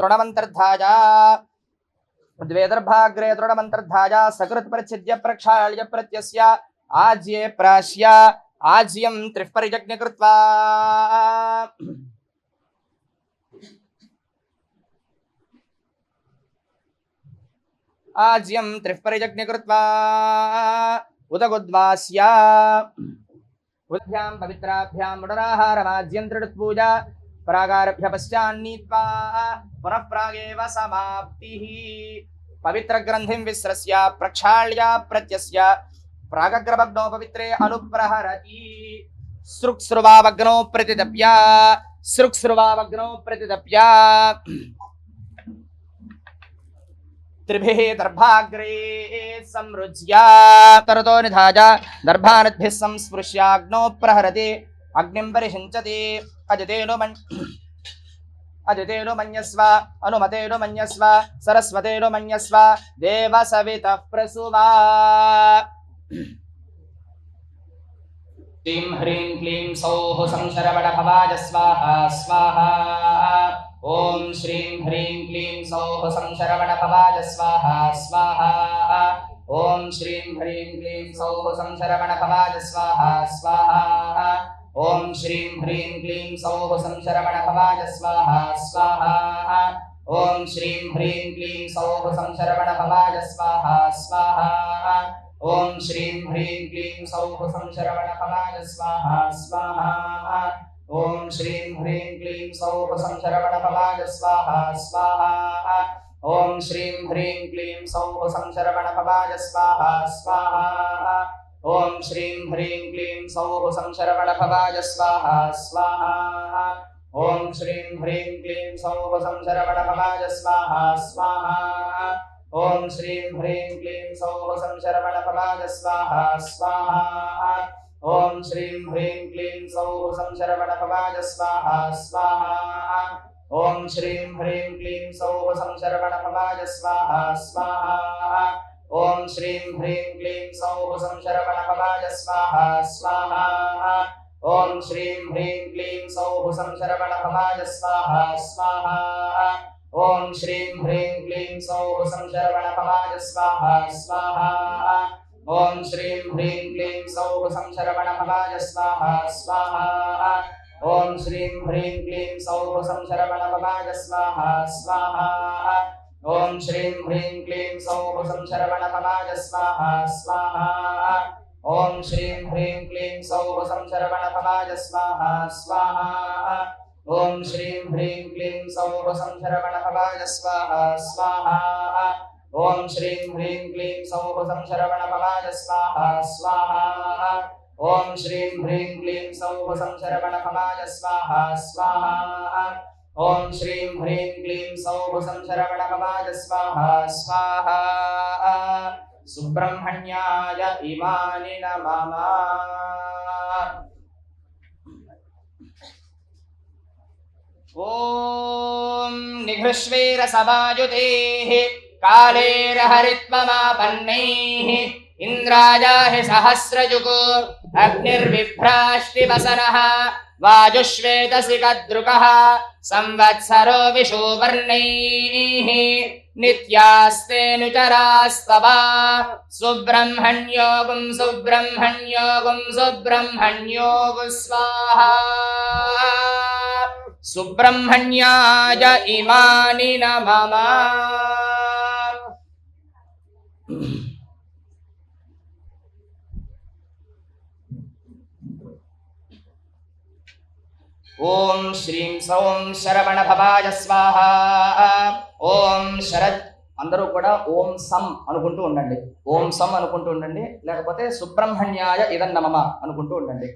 तृणमन्तर्धाया सकृत्परिच्छिद्य प्रक्षाल्य प्रत्यस्य आज्ये प्राश्य आज्यं त्रिः परिजज्ञ कृत्वा आज्यं त्रिः परिजज्ञ कृत्वा उदगुद्वास्य उद्भ्यां पवित्राभ्यां मुडनाहारमाज्यं त्रिडुत्पूजा प्रागारभ्य पश्चान्नीत्वा पुनः प्रागेव समाप्तिः पवित्रग्रन्थिं विस्रस्य प्रक्षाल्य प्रत्यस्य प्रागग्रभग्नौ पवित्रे अनुप्रहरति सृक्सृवावग्नौ प्रतिदप्य त्रिभिः दर्भाग्रे संरुज्य तरतो निधाय दर्भानद्भिः संस्पृश्याग्नौ प्रहरति अग्निं परिषिञ्चति अजितेनु मन्यस्व अनुमतेनु मन्यस्व सरस्वतेनु मन्यस्व देवसवितः प्रसुवा ह्रीं ह्रीं क्लीं सौः संशरवणभवाय स्वाहा स्वाहा ॐ श्रीं ह्रीं क्लीं सौः संशरवणभवाय स्वाहा स्वाहा ॐ श्रीं ह्रीं क्लीं सौः संशरवणभवाय स्वाहा स्वाहा ॐ श्रीं ह्रीं क्लीं सौः संशरवणभवाय स्वाहा स्वाहा ॐ श्रीं ह्रीं क्लीं सौः संशरवणभवाय स्वाहा स्वाहा ॐ श्रीं ह्रीं क्लीं सौः संशरवणभवाय स्वाहा स्वाहा ॐ श्रीं ह्रीं क्लीं सौः संशरवणभवाय स्वाहा स्वाहा ॐ श्रीं ह्रीं क्लीं सौः संशरवणभवाय स्वाहा स्वाहा ॐ श्रीं ह्रीं क्लीं सौः संशरवणभवाय स्वाहा स्वाहा ॐ श्रीं ह्रीं क्लीं सौः संशरवणभवाय स्वाहा स्वाहा ॐ श्रीं ह्रीं क्लीं सौः संशरवणभवाय स्वाहा स्वाहा ॐ श्रीं ह्रीं क्लीं सौः संशरवणभवाय स्वाहा स्वाहा ॐ श्रीं ह्रीं क्लीं सौः संशरवणभवाय स्वाहा स्वाहा ॐ श्रीं ह्रीं क्लीं सौः संशरवणभवाय स्वाहा स्वाहा ॐ श्रीं ह्रीं क्लीं सौः संशरवणभवाय स्वाहा स्वाहा ॐ श्रीं ह्रीं क्लीं सौः संशरवणभवाय स्वाहा स्वाहा ॐ श्रीं ह्रीं क्लीं सौः संशरवणभवाय स्वाहा स्वाहा ॐ श्रीं ह्रीं क्लीं सौः संशरवणभवाय स्वाहा स्वाहा ॐ श्रीं ह्रीं क्लीं सौः संशरवणभवाय स्वाहा स्वाहा ॐ श्रीं ह्रीं क्लीं सौः संशरवणभवाय स्वाहा स्वाहा ॐ श्रीं ह्रीं क्लीं सौः संशरवणभवाय स्वाहा स्वाहा ॐ श्रीं ह्रीं क्लीं सौः संशरवणभवाय स्वाहा स्वाहा ॐ श्रीं ह्रीं क्लीं सौः संशरवणभवाय स्वाहा स्वाहा ॐ श्रीं ह्रीं क्लीं सौः संशरवणभवाय स्वाहा स्वाहा सुब्रह्मण्याय इमानि नमः ॐ निघृष्वेरसवायुतेः कालेरहरित्वमापन्नैः इन्द्रायाहि सहस्रजुगो अग्निर्विभ्राष्टिवसनः वायुश्वेतसि कद्रुकः संवत्सरो विषुवर्णैः नित्यास्तेऽनुचरास्तवा सुब्रह्मण्योगुं सुब्रह्मण्योगुं सुब्रह्मण्योगु स्वाहा सुब्रह्मण्याय इमानि नमः ఓం శ్రీం సౌం శరవణభవాయ స్వాహ ఓం శరత్ అందరూ కూడా ఓం సం అనుకుంటూ ఉండండి ఓం సం అనుకుంటూ ఉండండి లేకపోతే సుబ్రహ్మణ్యాయ ఇదం నమః అనుకుంటూ ఉండండి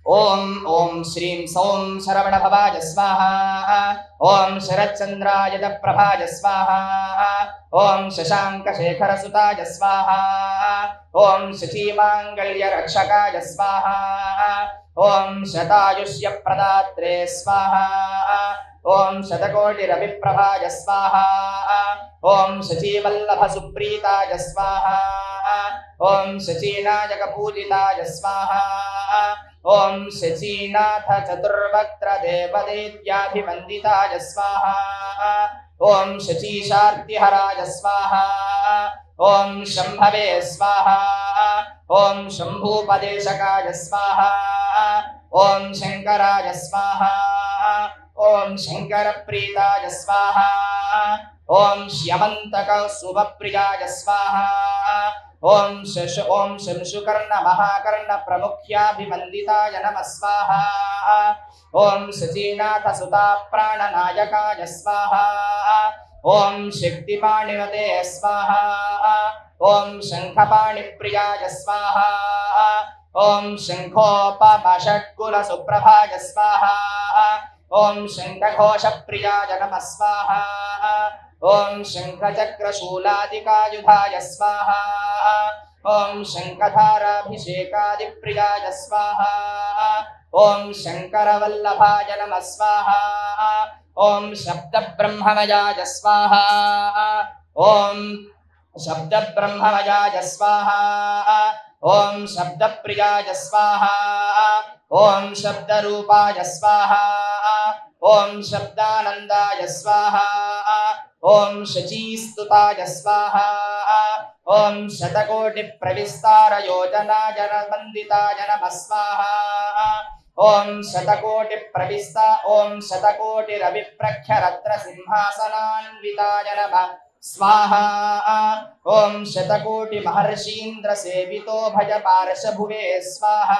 ఓం ఓం శ్రీం సౌం శరవణభవాయ స్వాహ ఓం శరత్చంద్రాయ ప్రభాయ స్వాహ ఓం శశాంకశేఖరసుతాయ స్వాహ ఓం శచీమాంగళ్య రక్షకాయ స్వాహ ఓం శతాయుష్య ప్రదాత్రే స్వాహ ఓం శతకోటిరవిప్రభాయ స్వాహ ఓం శచీవల్లభ సుప్రీతాయ స్వాహ ఓం శచీనాయక పూజితాయ స్వాహ ఓం శచీనాథ చతుర్వక్త్ర దేవదేత్యాభివందితాయ స్వాహ ఓం శచీశార్తిహరాయ స్వాహ ఓం శంభవే స్వాహ ఓం శంభూపదేశకాయ స్వాహ ఓం శంకరాయ స్వాహ ఓం శంకరప్రీతాయ స్వాహ ఓం శ్యమంతక శుభప్రియాయ స్వాహ ఓం శంశుకర్ణ మహాకర్ణ ప్రముఖ్యాభివందితాయ నమః స్వాహ ॐ शचीनाथ सुता प्राणनायकाय स्वाहा ॐ शक्तिपाणिमते स्वाहा ॐ शङ्खपाणिप्रियाय स्वाहा ॐ शङ्खोपमषट्कुलसुप्रभाय स्वाहा ॐ शङ्खघोषप्रियाय नमः स्वाहा ॐ शङ्खचक्रशूलादिकायुधाय स्वाहा ॐ शङ्खधाराभिषेकादिप्रियाय स्वाहा ॐ शङ्करवल्लभाय नमः स्वाहा ॐ शब्दब्रह्ममयाय स्वाहा ॐ शब्दब्रह्ममयाय स्वाहा ॐ शब्दप्रियाय स्वाहा ॐ शब्दरूपाय स्वाहा ॐ शब्दानन्दाय स्वाहा ॐ शचीस्तुताय स्वाहा ॐ शतकोटिप्रविस्तारयोजनाजनवन्दिताय नमः स्वाहा ॐ शतकोटिप्रविस्ता ॐ शतकोटिरविप्रख्यरत्नसिंहासनान्विताय नमः स्वाहा ॐ शतकोटिमहर्षीन्द्रसेवितो भज पार्श्वभुवे स्वाहा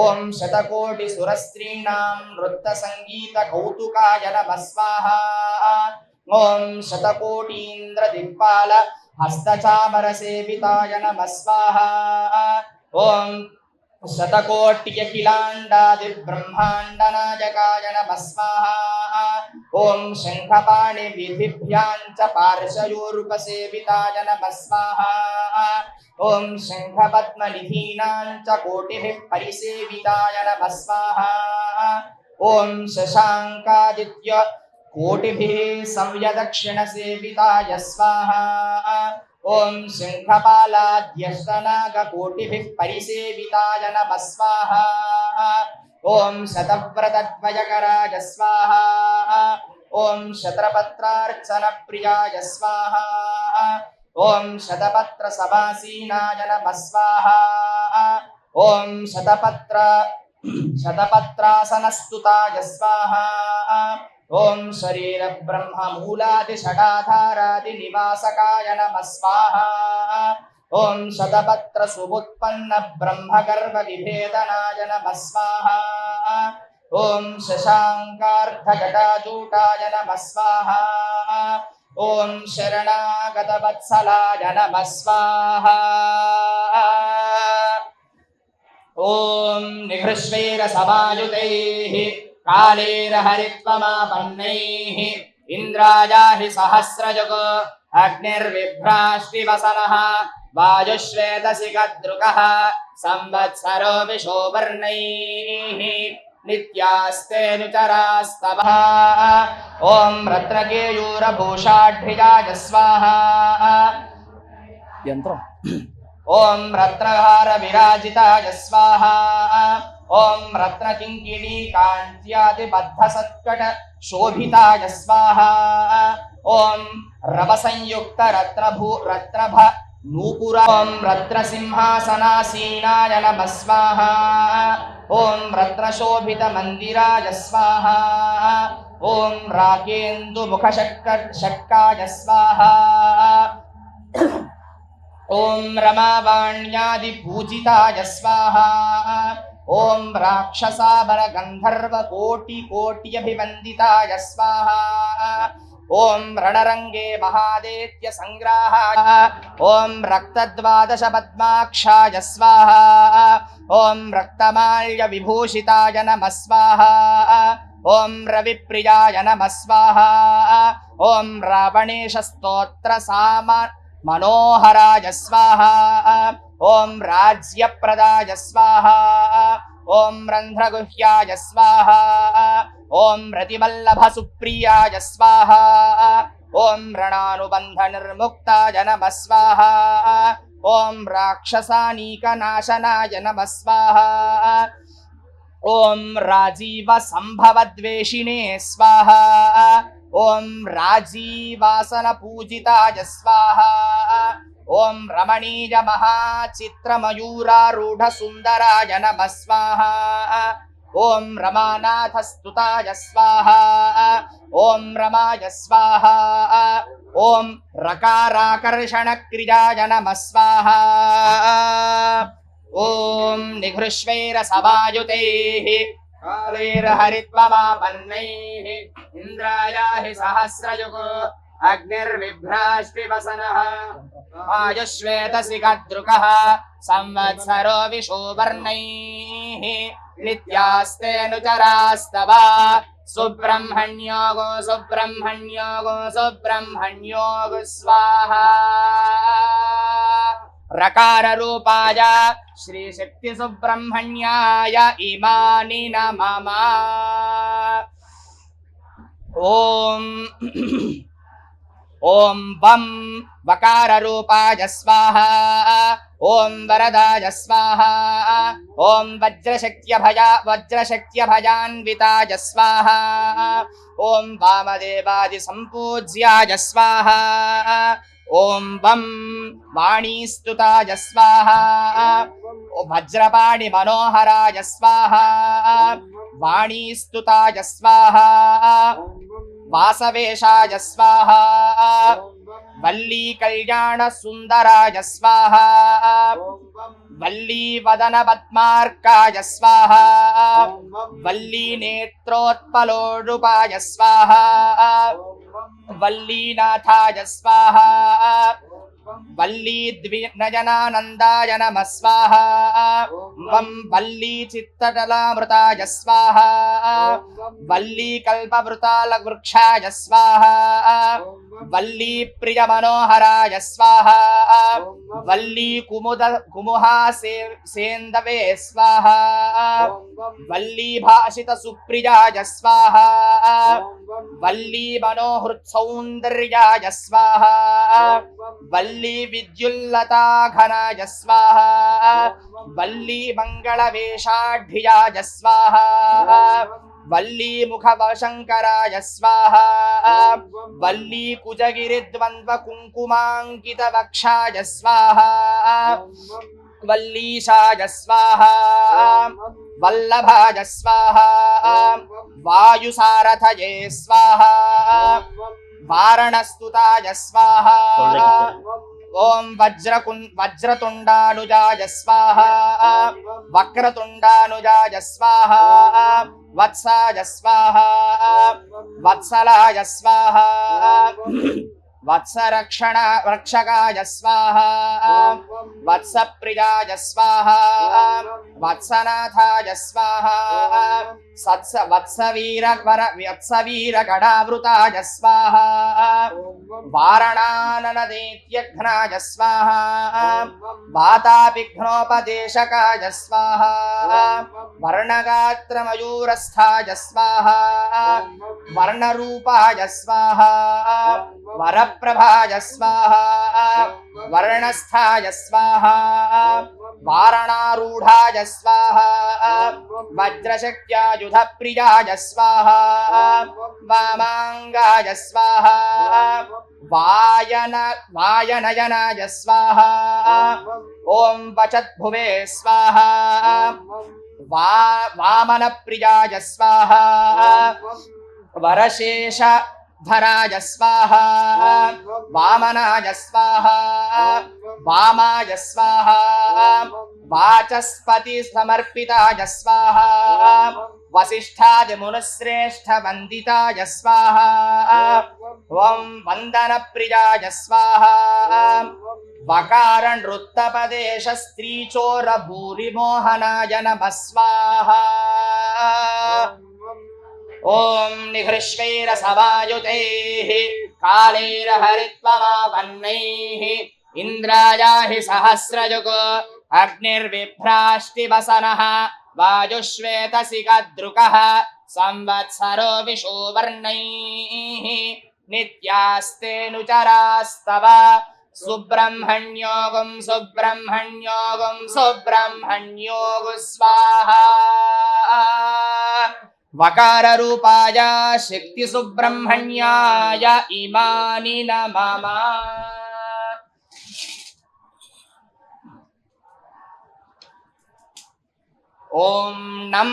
ॐ शतकोटिसुरस्त्रीणां नृत्यसङ्गीतकौतुकाय नमः स्वाहा ॐ शतकोटीन्द्रदिक्पाल हस्तचामरसेविताय नमः स्वाहा ॐ शतकोट्यखिलाण्डादिब्रह्माण्डनायकाय नमः स्वाहा ॐ शङ्खपाणिविधिभ्यां च पार्श्वयोरुपसेविताय नमः स्वाहा ॐ शङ्खपद्मनिधीनां च कोटिभिः परिसेविताय नमः स्वाहा ॐ शशाङ्कादित्य कोटिभिः संयदक्षिणसेविताय स्वाहा ॐ शङ्खपालाद्यष्टनागकोटिभिः परिसेविताय नमः स्वाहा ॐ शतव्रतद्वयकराय स्वाहा ॐ शतपत्रार्चनप्रियाय स्वाहा ॐ शतपत्रसमासीनाय नमः स्वाहा ॐ शतपत्रासनस्तुताय स्वाहा ॐ शरीरब्रह्ममूलादिषडाधारादिनिवासकाय नमः स्वाहा ॐ शतपत्रसुमुत्पन्नब्रह्मगर्भविभेदनाय नमः स्वाहा ॐ शशाङ्कार्धजटाजूटाय नमः स्वाहा ॐ शरणागतवत्सलाय नमः स्वाहा ॐ निहृष्वैरसमायुतैः कालेरहरित्वमापन्नैः इन्द्रायाहि सहस्रयुग अग्निर्विभ्राष्टिवसनः वायुश्वेतसिकदृकः संवत्सरो विशोवर्णैः नित्यास्ते नुचरास्तवः ॐ रत्नकेयूरभूषाढ्याय स्वाहा यन्त्रम् ॐ रत्नहारविराजिताय स्वाहा ॐ रत्नकिङ्किणी कान्त्यादिबद्धसत्कट शोभिताय स्वाहा ॐ रवसंयुक्तरत्नभ नूपुर ॐ रत्नसिंहासनासीनाय नमः स्वाहा ॐ रत्नशोभितमन्दिराय स्वाहा ॐ राकेन्दुमुखषट्काय स्वाहा ॐ रमावाण्यादिपूजिताय स्वाहा ॐ राक्षसाबरगन्धर्वकोटिकोट्यभिवन्दिताय स्वाहा ॐ रणरङ्गे महादेत्य संग्राहाय ॐ रक्तद्वादशपद्माक्षाय स्वाहा ॐ रक्तमाल्यविभूषिताय नमः स्वाहा ॐ रविप्रियाय नमः स्वाहा ॐ रावणेशस्तोत्रसाम मनोहराय स्वाहा ॐ राज्यप्रदाय स्वाहा ॐ रन्ध्रगुह्याय स्वाहा ॐ रतिवल्लभसुप्रियाय स्वाहा ॐ रणानुबन्धनिर्मुक्ताय नमः स्वाहा ॐ राक्षसानीकनाशनाय नमः स्वाहा ॐ राजीवसम्भवद्वेषिणे स्वाहा ॐ राजीवासनपूजिताय स्वाहा ॐ रमणीयमहाचित्रमयूरारूढसुन्दराय नमः स्वाहा ॐ रमानाथस्तुताय स्वाहा ॐ रमाय स्वाहा ॐ रकाराकर्षणक्रियाय नमः स्वाहा ॐ निघृष्वैरसवायुतैः कालैर्हरित्वमापन्नैः इन्द्राय हि सहस्रयुगो अग्निर्विभ्राष्टिवसनः आयुष्वेतसिकद्रुकः संवत्सरो विशुवर्णैः नित्यास्तेऽनुचरास्तव सुब्रह्मण्यो गो स्वाहा रकार रूपाय श्री शक्ति सुब्रह्मण्याय इमानि नमः। ओम ओम बम वकार रूपाय स्वाहा ओम वरदाय स्वाहा ओम वज्रशक्त्य भयान्विताय स्वाहा ओम वामदेवादि संपूज्याय स्वाहा ओम बम वाणीस्तुताय स्वाहा वज्रपाणि मनोहराय स्वाहा वाणीस्तुताय स्वाहा वासवेशाय स्वाहा वल्ली कल्याण सुंदराय स्वाहा वल्ली वदन पद्मार्काय स्वाहा वल्ली नेत्रोत्पलोरूपाय स्वाहा वल्लीनाथाय स्वाहा वल्ली द्विनयनानन्दाय नमः स्वाहा वं वल्ली चित्तटलामृताय स्वाहा वल्ली कल्पवृतालवृक्षाय स्वाहा वल्ली प्रियमनोहराय स्वाहा वल्ली कुमुहासेन्दवे स्वाहा वल्ली भाषितसुप्रियाय स्वाहा वल्ली मनोहृत्सौन्दर्याय स्वाहा वल्ली विद्युल्लताघनाय स्वाहा वल्ली मङ्गलवेषाढ्याय स्वाहा वल्ली मुखवशङ्कराय स्वाहा वल्ली कुजगिरिद्वन्द्व कुङ्कुमाङ्कितवक्षाय स्वाहा वल्लीशाय स्वाहा वल्लभाय स्वाहा वायुसारथये स्वाहा वारणस्तुताय स्वाहा ओम वज्रतुंडानुजाय स्वाहा वक्रतुंडानुजाय स्वाहा वत्साय स्वाहा वत्सलाय स्वाहा रक्षकाय स्वाहा वत्सप्रियाय स्वाहा वत्सनाथाय स्वाहा वत्सवीरगणावृताय स्वाहा वारणाननदेत्यघ्नाय स्वाहा वातापिघ्नोपदेशकाय स्वाहा वर्णगात्रमयूरस्थाय स्वाहा वर्णरूपाय स्वाहा वरप्रभाय स्वाहा वर्णस्थाय स्वाहा वारणारूढाय स्वाहा वज्रशक्त्यायुधप्रियाय स्वाहा वामाङ्गाय स्वाहा वायनयनाय स्वाहा ओम वचद्भुवे स्वाहा वामनप्रियाय स्वाहा वरशेषधराय स्वाहा वामनाय स्वाहा वामाय स्वाहा वाचस्पति समर्पिताय स्वाहा वसिष्ठाय मुनिश्रेष्ठ वंदिताय स्वाहा ओम वंदन प्रियाय स्वाहा वकार नृत्तपदेश स्त्रीचोर भूरिमोहनाय नमः स्वाहा ओम निघृष्वैरसवायुतैः कालैर्हरित्वमापन्नैः इन्द्राय हि सहस्रयुगो अग्निर्विभ्राष्टिवसनः वायुश्वेतसिकद्रुकः संवत्सरो विशुवर्णैः नित्यास्तेऽनुचरास्तव सुब्रह्मण्यो गु स्वाहा वकार रूपाय शक्ति सुब्रह्मण्याय इमानि नमः। ओम नम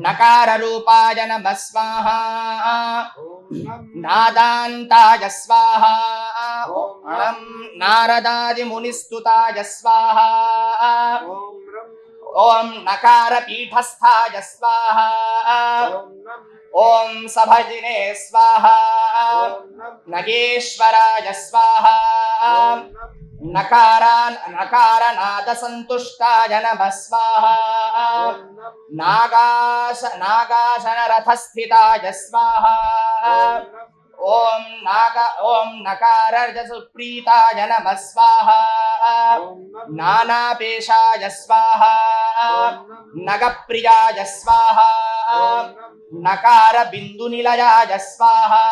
नकार रूपाय नमः स्वाहा नादान्ताय स्वाहा ओम नारदादि मुनिस्तुताय स्वाहा ॐ नकारपीठस्थाय स्वाहा ॐ सभजिने स्वाहा नगेश्वराय स्वाहा नकारनादसन्तुष्टाय नमः स्वाहा नागासनरथस्थिताय स्वाहा ॐ नकाररजसुप्रीताय नमः स्वाहा नानापेशाय स्वाहा नगप्रियाय स्वाहा नकारबिन्दुनिलयाय स्वाहा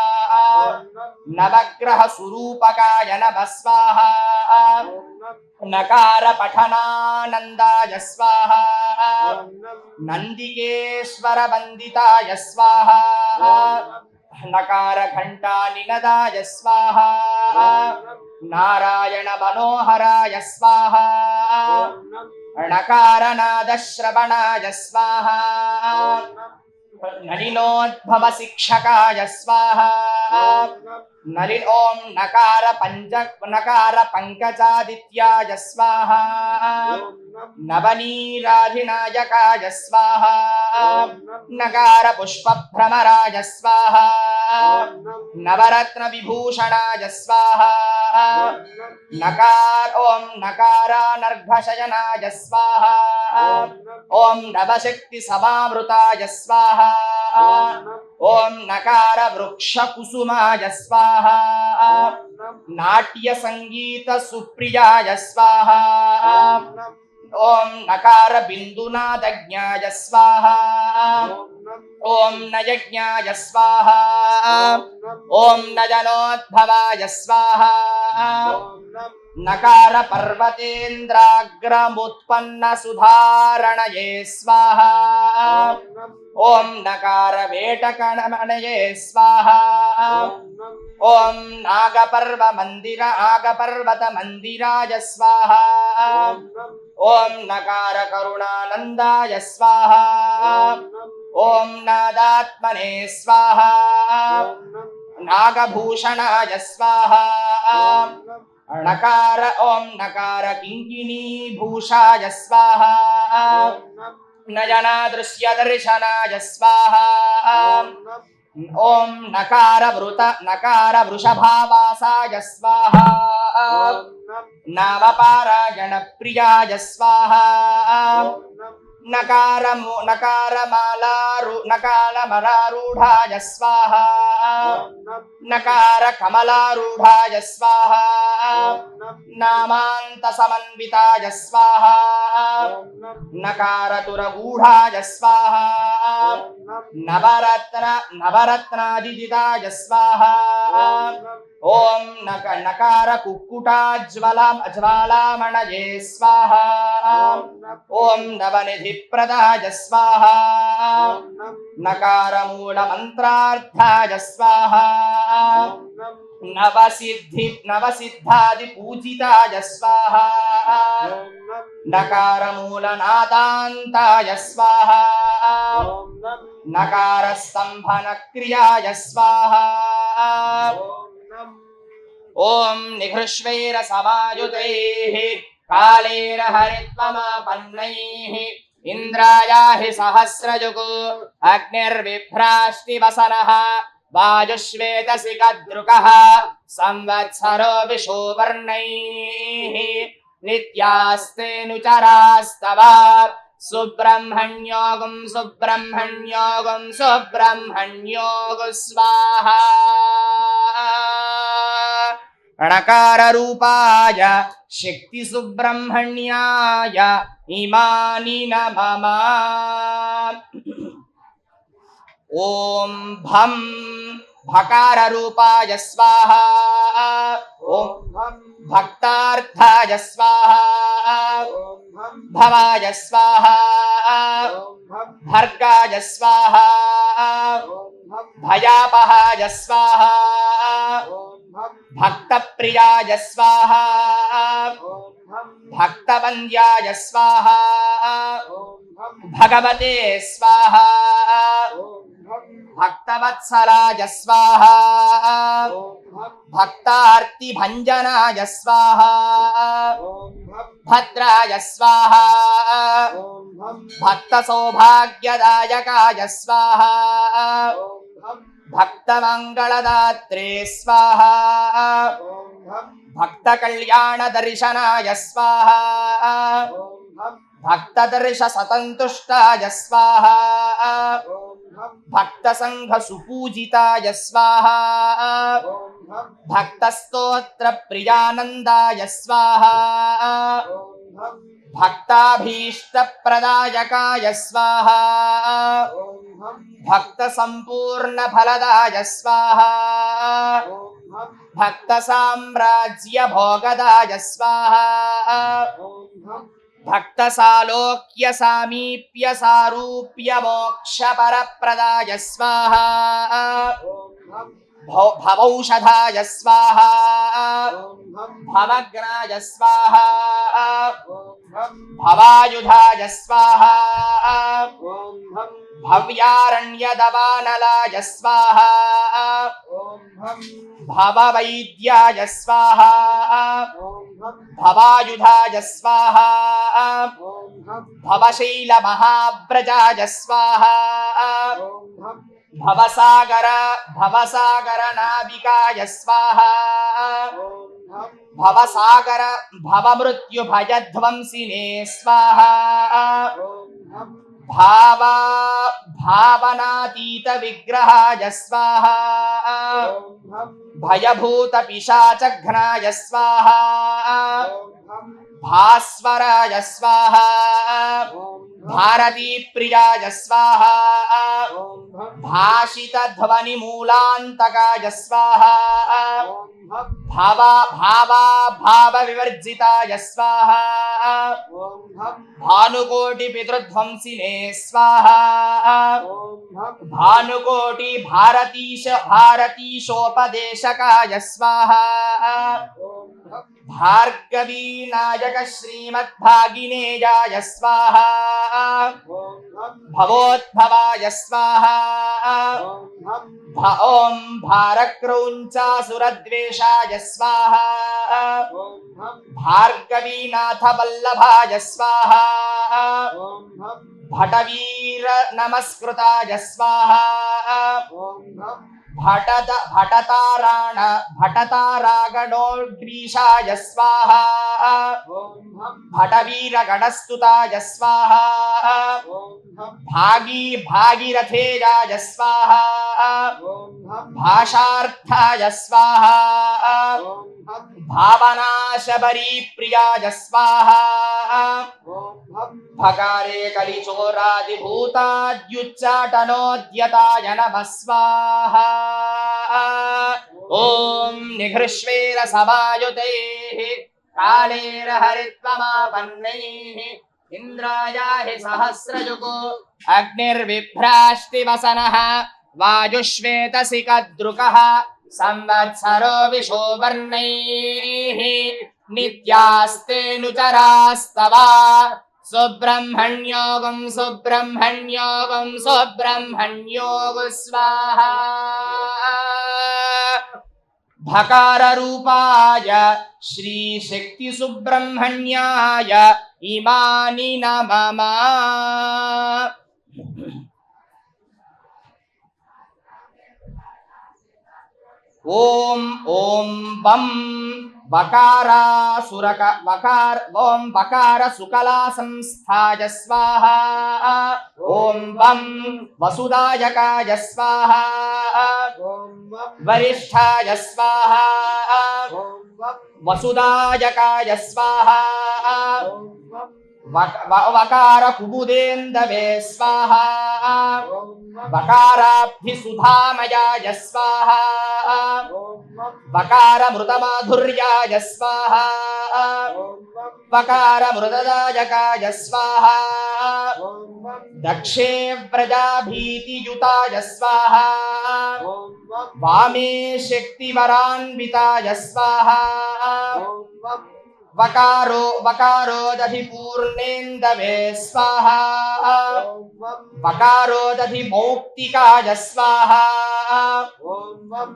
नवग्रहस्वरूपकाय नमः स्वाहा नकारपठनानन्दाय स्वाहा नन्दिकेश्वरवन्दिताय स्वाहा नकारघण्टानिनदाय स्वाहा नारायणमनोहराय स्वाहा नकारनादश्रवणाय स्वाहा नलिनोद्भवशिक्षकाय स्वाहा ॐ नकारपङ्कजादित्याय स्वाहा नवनीराधिनायकाय स्वाहा नकारपुष्पभ्रमराय स्वाहा नवरत्नविभूषणाय स्वाहा ॐ नकारानर्घशयनाय स्वाहा ॐ नवशक्तिसमावृताय स्वाहा ॐ नकारवृक्षकुसुमाय स्वाहा नाट्यसङ्गीतसुप्रियाय स्वाहा ॐ नकारबिन्दुनादज्ञाय स्वाहा ॐ नयज्ञाय स्वाहा ॐ नयनोद्भवाय स्वाहा नकारपर्वतेन्द्राग्रमुत्पन्नसुधारणये स्वाहा ॐ नकारवेटकणमणये स्वाहा ॐ नागपर्वतमन्दिराय स्वाहा ॐ नकारकरुणानन्दाय स्वाहा ॐ नादात्मने स्वाहा नागभूषणाय स्वाहा ॐ नकारकिङ्किणीभूषाय स्वाहा नयनादृश्यदर्शनाय स्वाहा ॐ नकारवृषभावासाय स्वाहा नामपारायणप्रियाय स्वाहा नकारमलारूढाय स्वाहा नकारकमलारूढाय स्वाहा नामान्तसमन्विताय स्वाहा नकारतुरगूढाय स्वाहा नवरत्नादिदिताय स्वाहा ॐ नकारकुक्कुटाज्वालामणये स्वाहा ॐ नवनिधिप्रदाय स्वाहा नकारमूलमन्त्रार्थाय स्वाहा नवसिद्धादिपूजिताय स्वाहा नकारमूलनादान्ताय स्वाहा नकारस्तम्भनक्रियाय स्वाहा ॐ निघृष्वैरसमायुतैः कालेन हरित्वमापन्नैः इन्द्रायाहि सहस्रयुगो अग्निर्बिभ्राष्टिवसनः वायुश्वेतसि कद्रुकः संवत्सरो विशोवर्णैः नित्यास्तेऽनुचरास्तव सुब्रह्मण्योगुं सुब्रह्मण्योगु स्वाहा णकाररूपाय शक्तिसुब्रह्मण्याय इमानि नमः ॐ भं भकाररूपाय स्वाहा ॐ भक्तार्थाय स्वाहा भवाय स्वाहा भर्गाय स्वाहा भयापहाय स्वाहा भक्तप्रियाय स्वाहा भक्तवन्द्याय स्वाहा भगवते स्वाहा भक्तवत्सलाय स्वाहा भक्तार्तिभञ्जनाय स्वाहा भद्राय स्वाहा భక్త సౌభాగ్యదాయకాయ స్వాహా భక్త మంగళదాత్రే స్వాహా భక్త కళ్యాణ దర్శనాయ స్వాహా భక్త దర్శ సతంతుష్టాయ స్వాహా భక్త సంఘ సుపూజితాయ స్వాహా భక్త స్తోత్ర ప్రియానందాయ స్వాహా భక్తాభీష్ట ప్రదాయకాయ స్వాహా భక్త సంపూర్ణ ఫలదాయ స్వాహా భక్త సామ్రాజ్య భోగదాయ స్వాహా భక్త సాలోక్య సామీప్య సారూప్య మోక్ష పరప్రదాయ స్వాహా భవౌషధాయ స్వాహా భవగ్నాయ స్వాహా భవాయుధాయ స్వాహా భవ్యారణ్యదవానలాయ స్వాహా భవవైద్యాయ స్వాహా భవాయుధాయ స్వాహా భవశైల మహావ్రజాయ స్వాహా భవసాగర నావికాయ స్వాహా భవసాగర భవమృత్యు భయధ్వంసినే స్వాహా భావనాతీత విగ్రహాయ స్వాహా భయభూత పిశాచఘ్నాయ స్వాహా భాస్వరాయ స్వాహా భారతీ ప్రియాయ స్వాహా భాషిత ధ్వని మూలాంతకాయ స్వాహా భావ వివర్జితాయ స్వాహా భానుకోటి పితృధ్వంసినే స్వాహా భానుకోటి భారతీశోపదేశకాయ స్వాహా భార్గవీ నాయక శ్రీమద్భాగినేయాయ స్వాహా భవోద్భవాయ స్వాహా ఓం భారక్రౌంచాసురద్వేషాయ స్వాహా భార్గవీనాథ వల్లభాయ స్వాహా భటవీర నమస్కృతాయ స్వాహా భటతారాగణోగ్రీషాయ స్వాహా భటవీరగణస్తుతాయ స్వాహా భాగీరథేయాయ స్వాహా భాషార్థాయ స్వాహా భావనాశబరీ ప్రియాయ స్వాహా భకారే కలిచోరాదిభూతాద్యుచ్చాటనోద్యతాయ నమః స్వాహా ఓం నిఘృష్వేర సమాయుతైః కాళేర హరిత్వమాపన్నైః ఇంద్రాయాహి సహస్రయుగో అగ్నిర్విభ్రాష్టి వసనః వాయుశ్వేతసి కద్రుకః సంవత్సరో విశో వర్ణైః నిత్యాస్తేనుచరాస్తవా సుబ్రహ్మణ్యోగం సుబ్రహ్మణ్యోగం సుబ్రహ్మణ్యోగ స్వాహా భకార రూపాయ శ్రీ శక్తి సుబ్రహ్మణ్యాయ ఇమాని నమః ఓం ఓం బం ఓం వకార సుకలా సంస్థాయ స్వాహా ఓం వం వసుదాయకాయ స్వాహా వరిష్ఠాయ స్వాహా వసుదాయకాయ స్వాహా వకార కుబుదేందవే స్వాహా వకారాబ్ధి సుధామయాయ స్వాహా వకార మృతమాధుర్యాయ స్వాహా వకార మృతదాయకాయ స్వాహా దక్షే వ్రజాభీతియుతాయ స్వాహా వామే శక్తివరాన్వితాయ స్వాహా వకారోదధి పూర్ణేందవే స్వాహా వకారోదధి మౌక్తికాయ స్వాహా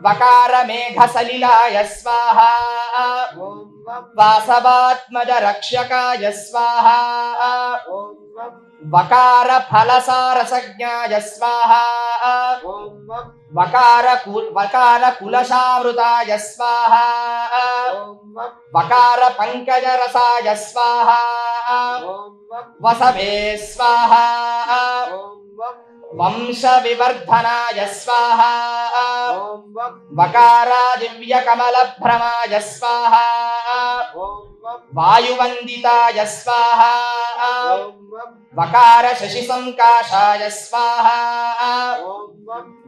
వకార మేఘ సలిలాయ స్వాహా వాసవాత్మజ రక్షకాయ స్వాహా వకార ఫలసారసజ్ఞాయ స్వాహా వకార కులశామృతాయ స్వాహా వకార పంకజ రసాయ స్వాహా వసవే స్వాహా వంశ వివర్ధనాయ స్వాహా వకార దివ్య కమల భ్రమాయ స్వాహా వాయువందితాయ స్వాహా వకార శశి సంకాశాయ స్వాహా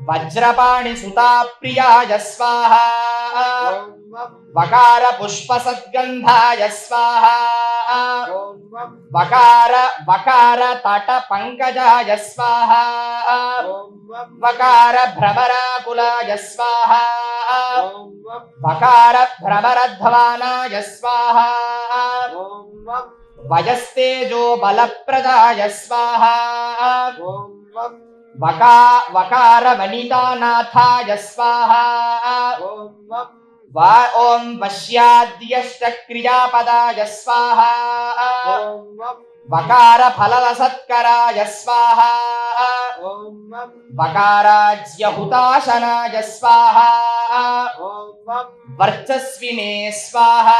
వజ్రపాణి సుతా ప్రియాయ స్వాహా వకార పుష్ప సద్గంధాయ స్వాహా వకార తట పంకజాయ స్వాహా వకార భ్రమరాకులాయ స్వాహా వకార భ్రమరధ్వానాయ స్వాహా వయస్తేజో బలప్రదాయ స్వాహా వకార వనితానాథాయ స్వాహా ఓం వశ్యాద్యష్టక్రియాపదాయ స్వాహా వకార ఫలసత్కరాయ స్వాహా వకారాజ్యహుతాశనాయ స్వాహా వర్చస్వినే స్వాహా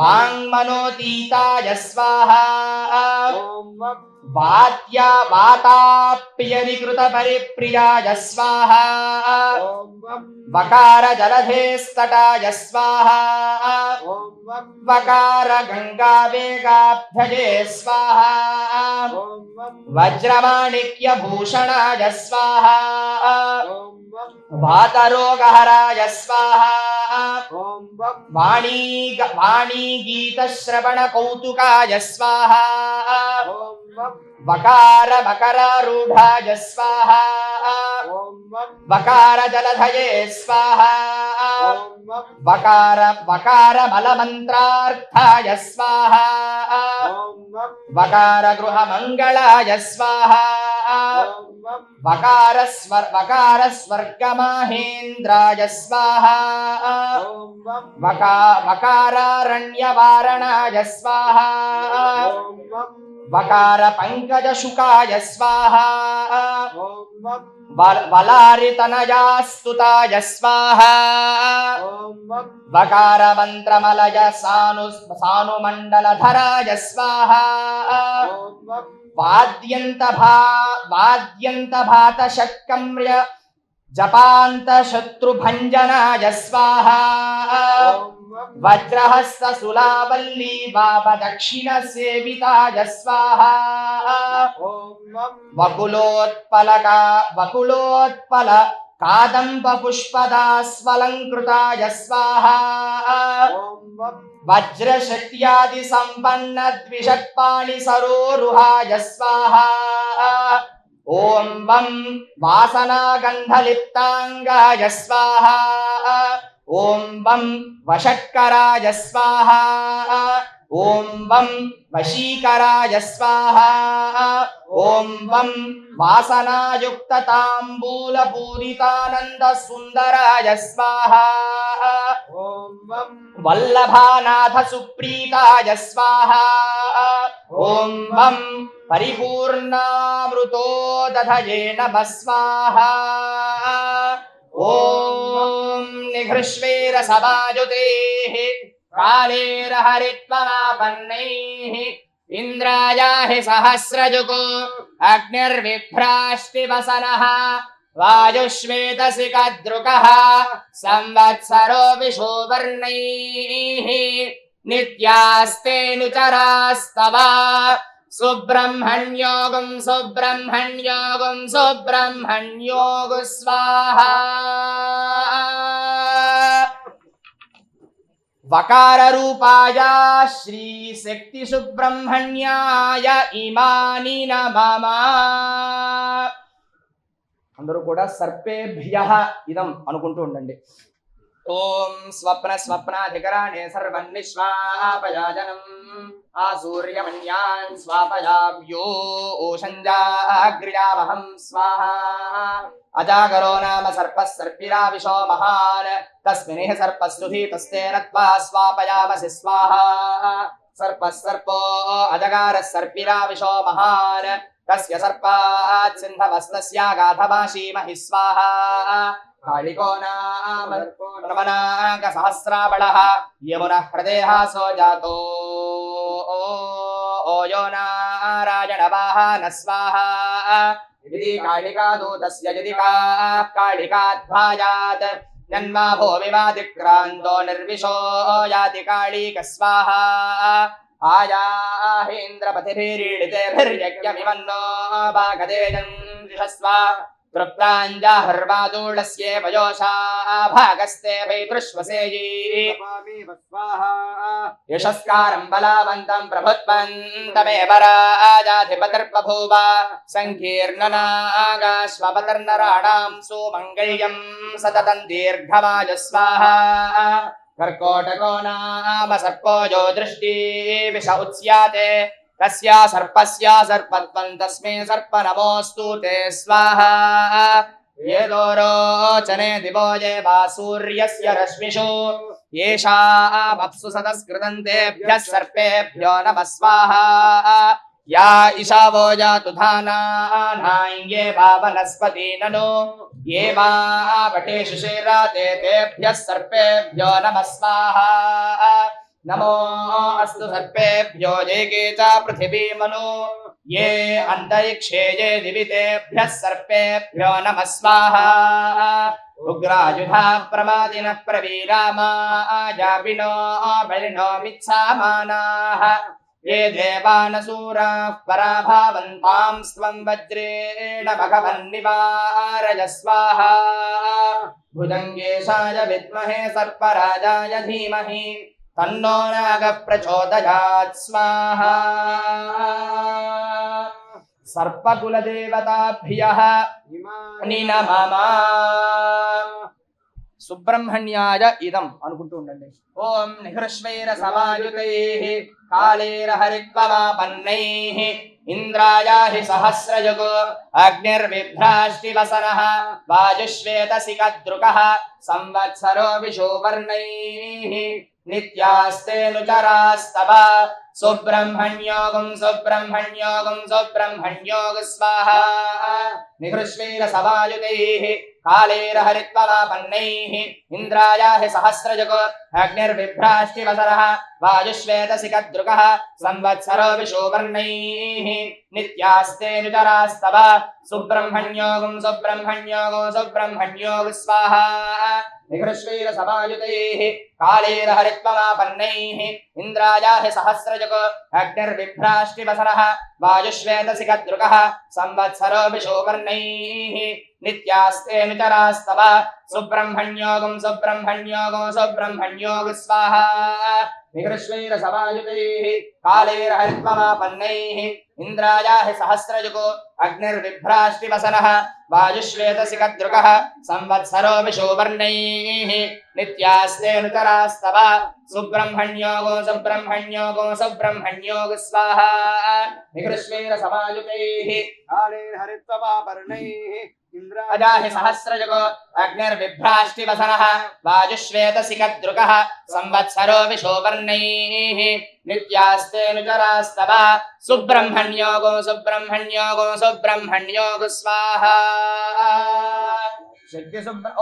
వాంగ్మనోతీతాయ స్వాహా వాతాప్యనికృత పరిప్రియాయ స్వాహా వకార జలధేస్తటాయ స్వాహా వకార గంగావేగాబ్ధజే స్వాహా వజ్రమాణిక్య భూషణాయ స్వాహా వాతరోగహరాయ స్వాహా వాణీగీతశ్రవణ కౌతుకాయ స్వాహా వకార మకరారూఢాయ స్వాహా వకార జలధయే స్వాహా వకార బలమంత్రార్థాయ స్వాహా వకార గృహమంగళాయ స్వాహా వకార స్వర్గమాహేంద్రాయ స్వాహా వకారారణ్యవారణాయ స్వాహా వకార పంకజశుకాయ స్వాహా వలారితనయాస్తుతాయ స్వాహా వకార మంత్రమలయ సానుమండలధరాయ స్వాహా వాద్యంతభాత శక్కమ్ర్య జపాంత శత్రుభంజనాయ స్వాహా వజ్రహస్త సులావల్లీ బాబ దక్షిణ సేవితాయ స్వాహా వకులోత్పల కాదంబ పుష్పదాస్వలంకృతాయ స్వాహా వజ్రశక్త్యాది సంపన్న ద్విషట్పాణి సరోరుహాయ స్వాహా ఓం వం వాసనాగంధలిప్తాంగాయ స్వాహా ఓం వం వషట్కరాయ స్వాహా ఓం వం వశీకరాయ స్వాహా ఓం వం వాసనాయుక్త తాంబూల పూరితానంద సుందరాయ స్వాహా ఓం వం వల్లభానాథ సుప్రీతాయ స్వాహా ఓం వం పరిపూర్ణామృతోదధయే నమః స్వాహా ఓం నిఘృష్వేర సమాయుతేః కాళేర హరిత్వమాపన్నైః ఇంద్రాయాహి సహస్రజుగో అగ్నిర్విభ్రాష్టి వసనః వాయుష్వేతసి కద్రుకః సంవత్సరో విషువర్ణైః నిత్యాస్తేనుచరాస్తవ సుబ్రహ్మణ్యోగం సుబ్రహ్మణ్యోగం సుబ్రహ్మణ్యోగు స్వాహా వకార రూపాయ శ్రీ శక్తి సుబ్రహ్మణ్యాయ ఇమాని నమః. అందరూ కూడా సర్పేభ్యః ఇదం అనుకుంటూ ఉండండి. ఓం స్వప్నాధికరాణే సర్వన్నిశ్వాపయాజనం ఆసూర్యమణ్యాన్ స్వాపయాభ్యో ఓషంజాగ్ర్యావహం స్వాహా अजागरो नाम सर्पः सर्पिराविशो महान् तस्मिन् सर्पस्तुधीतस्तेन त्वा स्वापयामसि स्वाहा सर्पः सर्पो अजगारः सर्पिराविशो महान् तस्य सर्पात् सिन्धवस्तस्यागाधवाशीमहि स्वाहा कालिको नाम नमनाकसहस्राबलः यमुनः प्रदेहासो जातो ओयो नारायणवाहन स्वाहा यदि कालिका दूतस्य यदि कालिकाध्वायात् जन्मा भूमिवादिक्रान्तो निर्विशो याति कालिक स्वाहा आयाहेन्द्रपतिभिरीडितेभिर्यज्ञमिमन्नो भागदेजं दिशस्व तृप्ताञ्जाहर्वादूळस्येव योषा भागस्ते वैतृष्वसेयी यशस्कारं बलावन्तं प्रभुत्वन्तमेव राजाधिपतिर्बभूव सङ्कीर्णनागाश्वपतिर्नराणां सुमङ्गल्यं सततं दीर्घमायु स्वाहा कर्कोटको नाम सर्पो यो दृष्टि विष उच्यते तस्या सर्पस्या सर्पत्वं तस्मै सर्प नमोऽस्तु ते स्वाहा येदोरोचने दिवो ये वा सूर्यस्य रश्मिषु येषामप्सु सतस्कृतन्तेभ्यः सर्पेभ्यो नमः स्वाहा या ईशावो जातु धानानाङ्गे वा वनस्पति ननु ये वा वटेषु शेराते तेभ्यः सर्पेभ्यो नमः स्वाहा नमो अस्तु सर्पेभ्यो ये के च पृथिवी मनु ये अन्तरिक्षे ये दिवितेभ्यः सर्पेभ्यो नमः स्वाहा उग्रायुधा प्रमादिनः प्रवीरामायापिनो बलिनो मिच्छामानाः ये देवानसूराः पराभावन्तां स्वं वज्रेण भगवन्निवारय स्वाहा भुजङ्गेशाय विद्महे सर्पराजाय धीमहि तन्नो नागः प्रचोदयात् स्वाहा सर्पकुलदेवताभ्यः नमः సుబ్రహ్మణ్యాయ ఇదం అనుకుంటూ ఉండండి. ఓం నిహృష్వైర సమాయుతైః కాళేరహరిత్వమాపన్నైః ఇంద్రాయాహి సహస్రయుగో అగ్నిర్విభ్రాష్టివసనః వాయుశ్వేతసికదృకః సంవత్సరో విషువర్ణైః నిత్యాస్తేనుచరాస్తవ సుబ్రహ్మణ్యోగం సుబ్రహ్మణ్యోగం సుబ్రహ్మణ్యోగ స్వాహా నిహృష్వైర సమాయుతైః कालेरहरित्वमापन्नैः इन्द्रायाहि सहस्रयुगो अग्निर्बिभ्राष्टिवसनः वायुश्वेतसिकदृकः संवत्सरो विषुवर्णैः नित्यास्तेऽनुचरास्तव सुब्रह्मण्योगं सुब्रह्मण्योगो सुब्रह्मण्योग स्वाहा निहृष्वैर समायुतैः कालेरहरित्वमापन्नैः इन्द्रायाहि सहस्रयुगो अग्निर्बिभ्राष्टिवसनः वायुश्वेतसिकदृकः संवत्सरो विषुवर्णैः नित्यास्तेऽनुचरास्तव सुब्रह्मण्योगं सुब्रह्मण्योगो सुब्रह्मण्योग स्वाहा निहृष्वैर समायुतैः कालेरहरित्वमापन्नैः इन्द्रायाहि सहस्रयुगो अग्निर्बिभ्राष्टिवसनः वायुश्वेतसिकदृकः संवत्सरो विषुवर्णैः नित्यास्तेऽनुचरास्तव सुब्रह्मण्योगो सुब्रह्मण्योगो सुब्रह्मण्योग स्वाहा निहृष्वैर समायुतैः कालेरहरित्वमापन्नैः अजाहि सहस्रयुगो अग्निर्बिभ्राष्टिवसनः वायुश्वेतसिकदृकः संवत्सरो विषुवर्णैः नित्यास्तेऽनुचरास्तव सुब्रह्मण्योगो सुब्रह्मण्योगो सुब्रह्मण्योग स्वाहा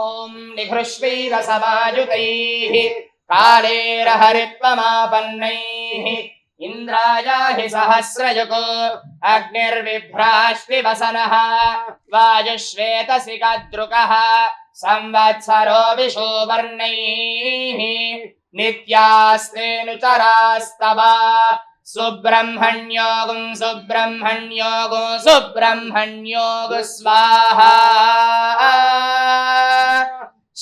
ॐ निहृष्वैर समायुतैः कालेरहरित्वमापन्नैः इन्द्रायाहि सहस्रयुगो अग्निर्बिभ्राष्टिवसनः वायुश्वेतसिकदृकः संवत्सरो विषुवर्णैः नित्यास्तेऽनुचरास्तव सुब्रह्मण्योगं सुब्रह्मण्योगो सुब्रह्मण्योग स्वाहा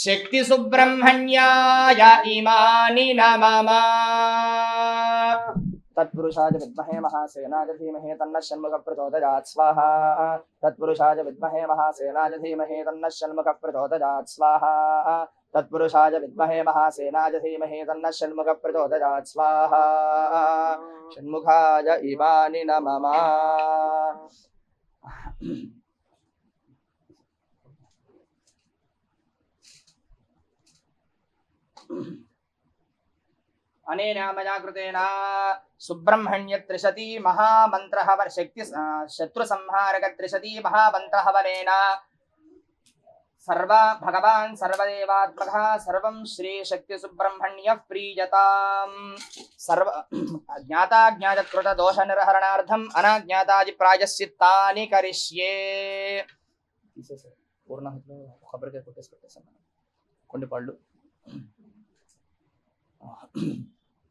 शक्ति सुब्रह्मण्याय इमानि नमः तत्पुरुषाय विद्महे महासेनाय धीमहि तन्नः षण्मुखः प्रचोदयात् स्वाहा तत्पुरुषाय विद्महे महासेनाय धीमहि तन्नः षण्मुखः प्रचोदयात् स्वाहा तत्पुरुषाय विद्महे महासेनाय धीमहि तन्नः षण्मुखः प्रचोदयात् स्वाहा षण्मुखाय इमानि नमः अनेन मया कृतेन सुब्रह्मण्य त्रिशती महामन्त्रः शक्ति शत्रुसंहारक त्रिशती महामन्त्रः वनेन सर्व भगवान् सर्वदेवात्मकः सर्वं श्री शक्ति सुब्रह्मण्यः प्रीयताम् सर्व ज्ञाताज्ञातकृत दोष निर्हरणार्थम् अनाज्ञातादि प्रायश्चित्तानि करिष्ये पूर्ण खबर के కొన్ని పళ్ళు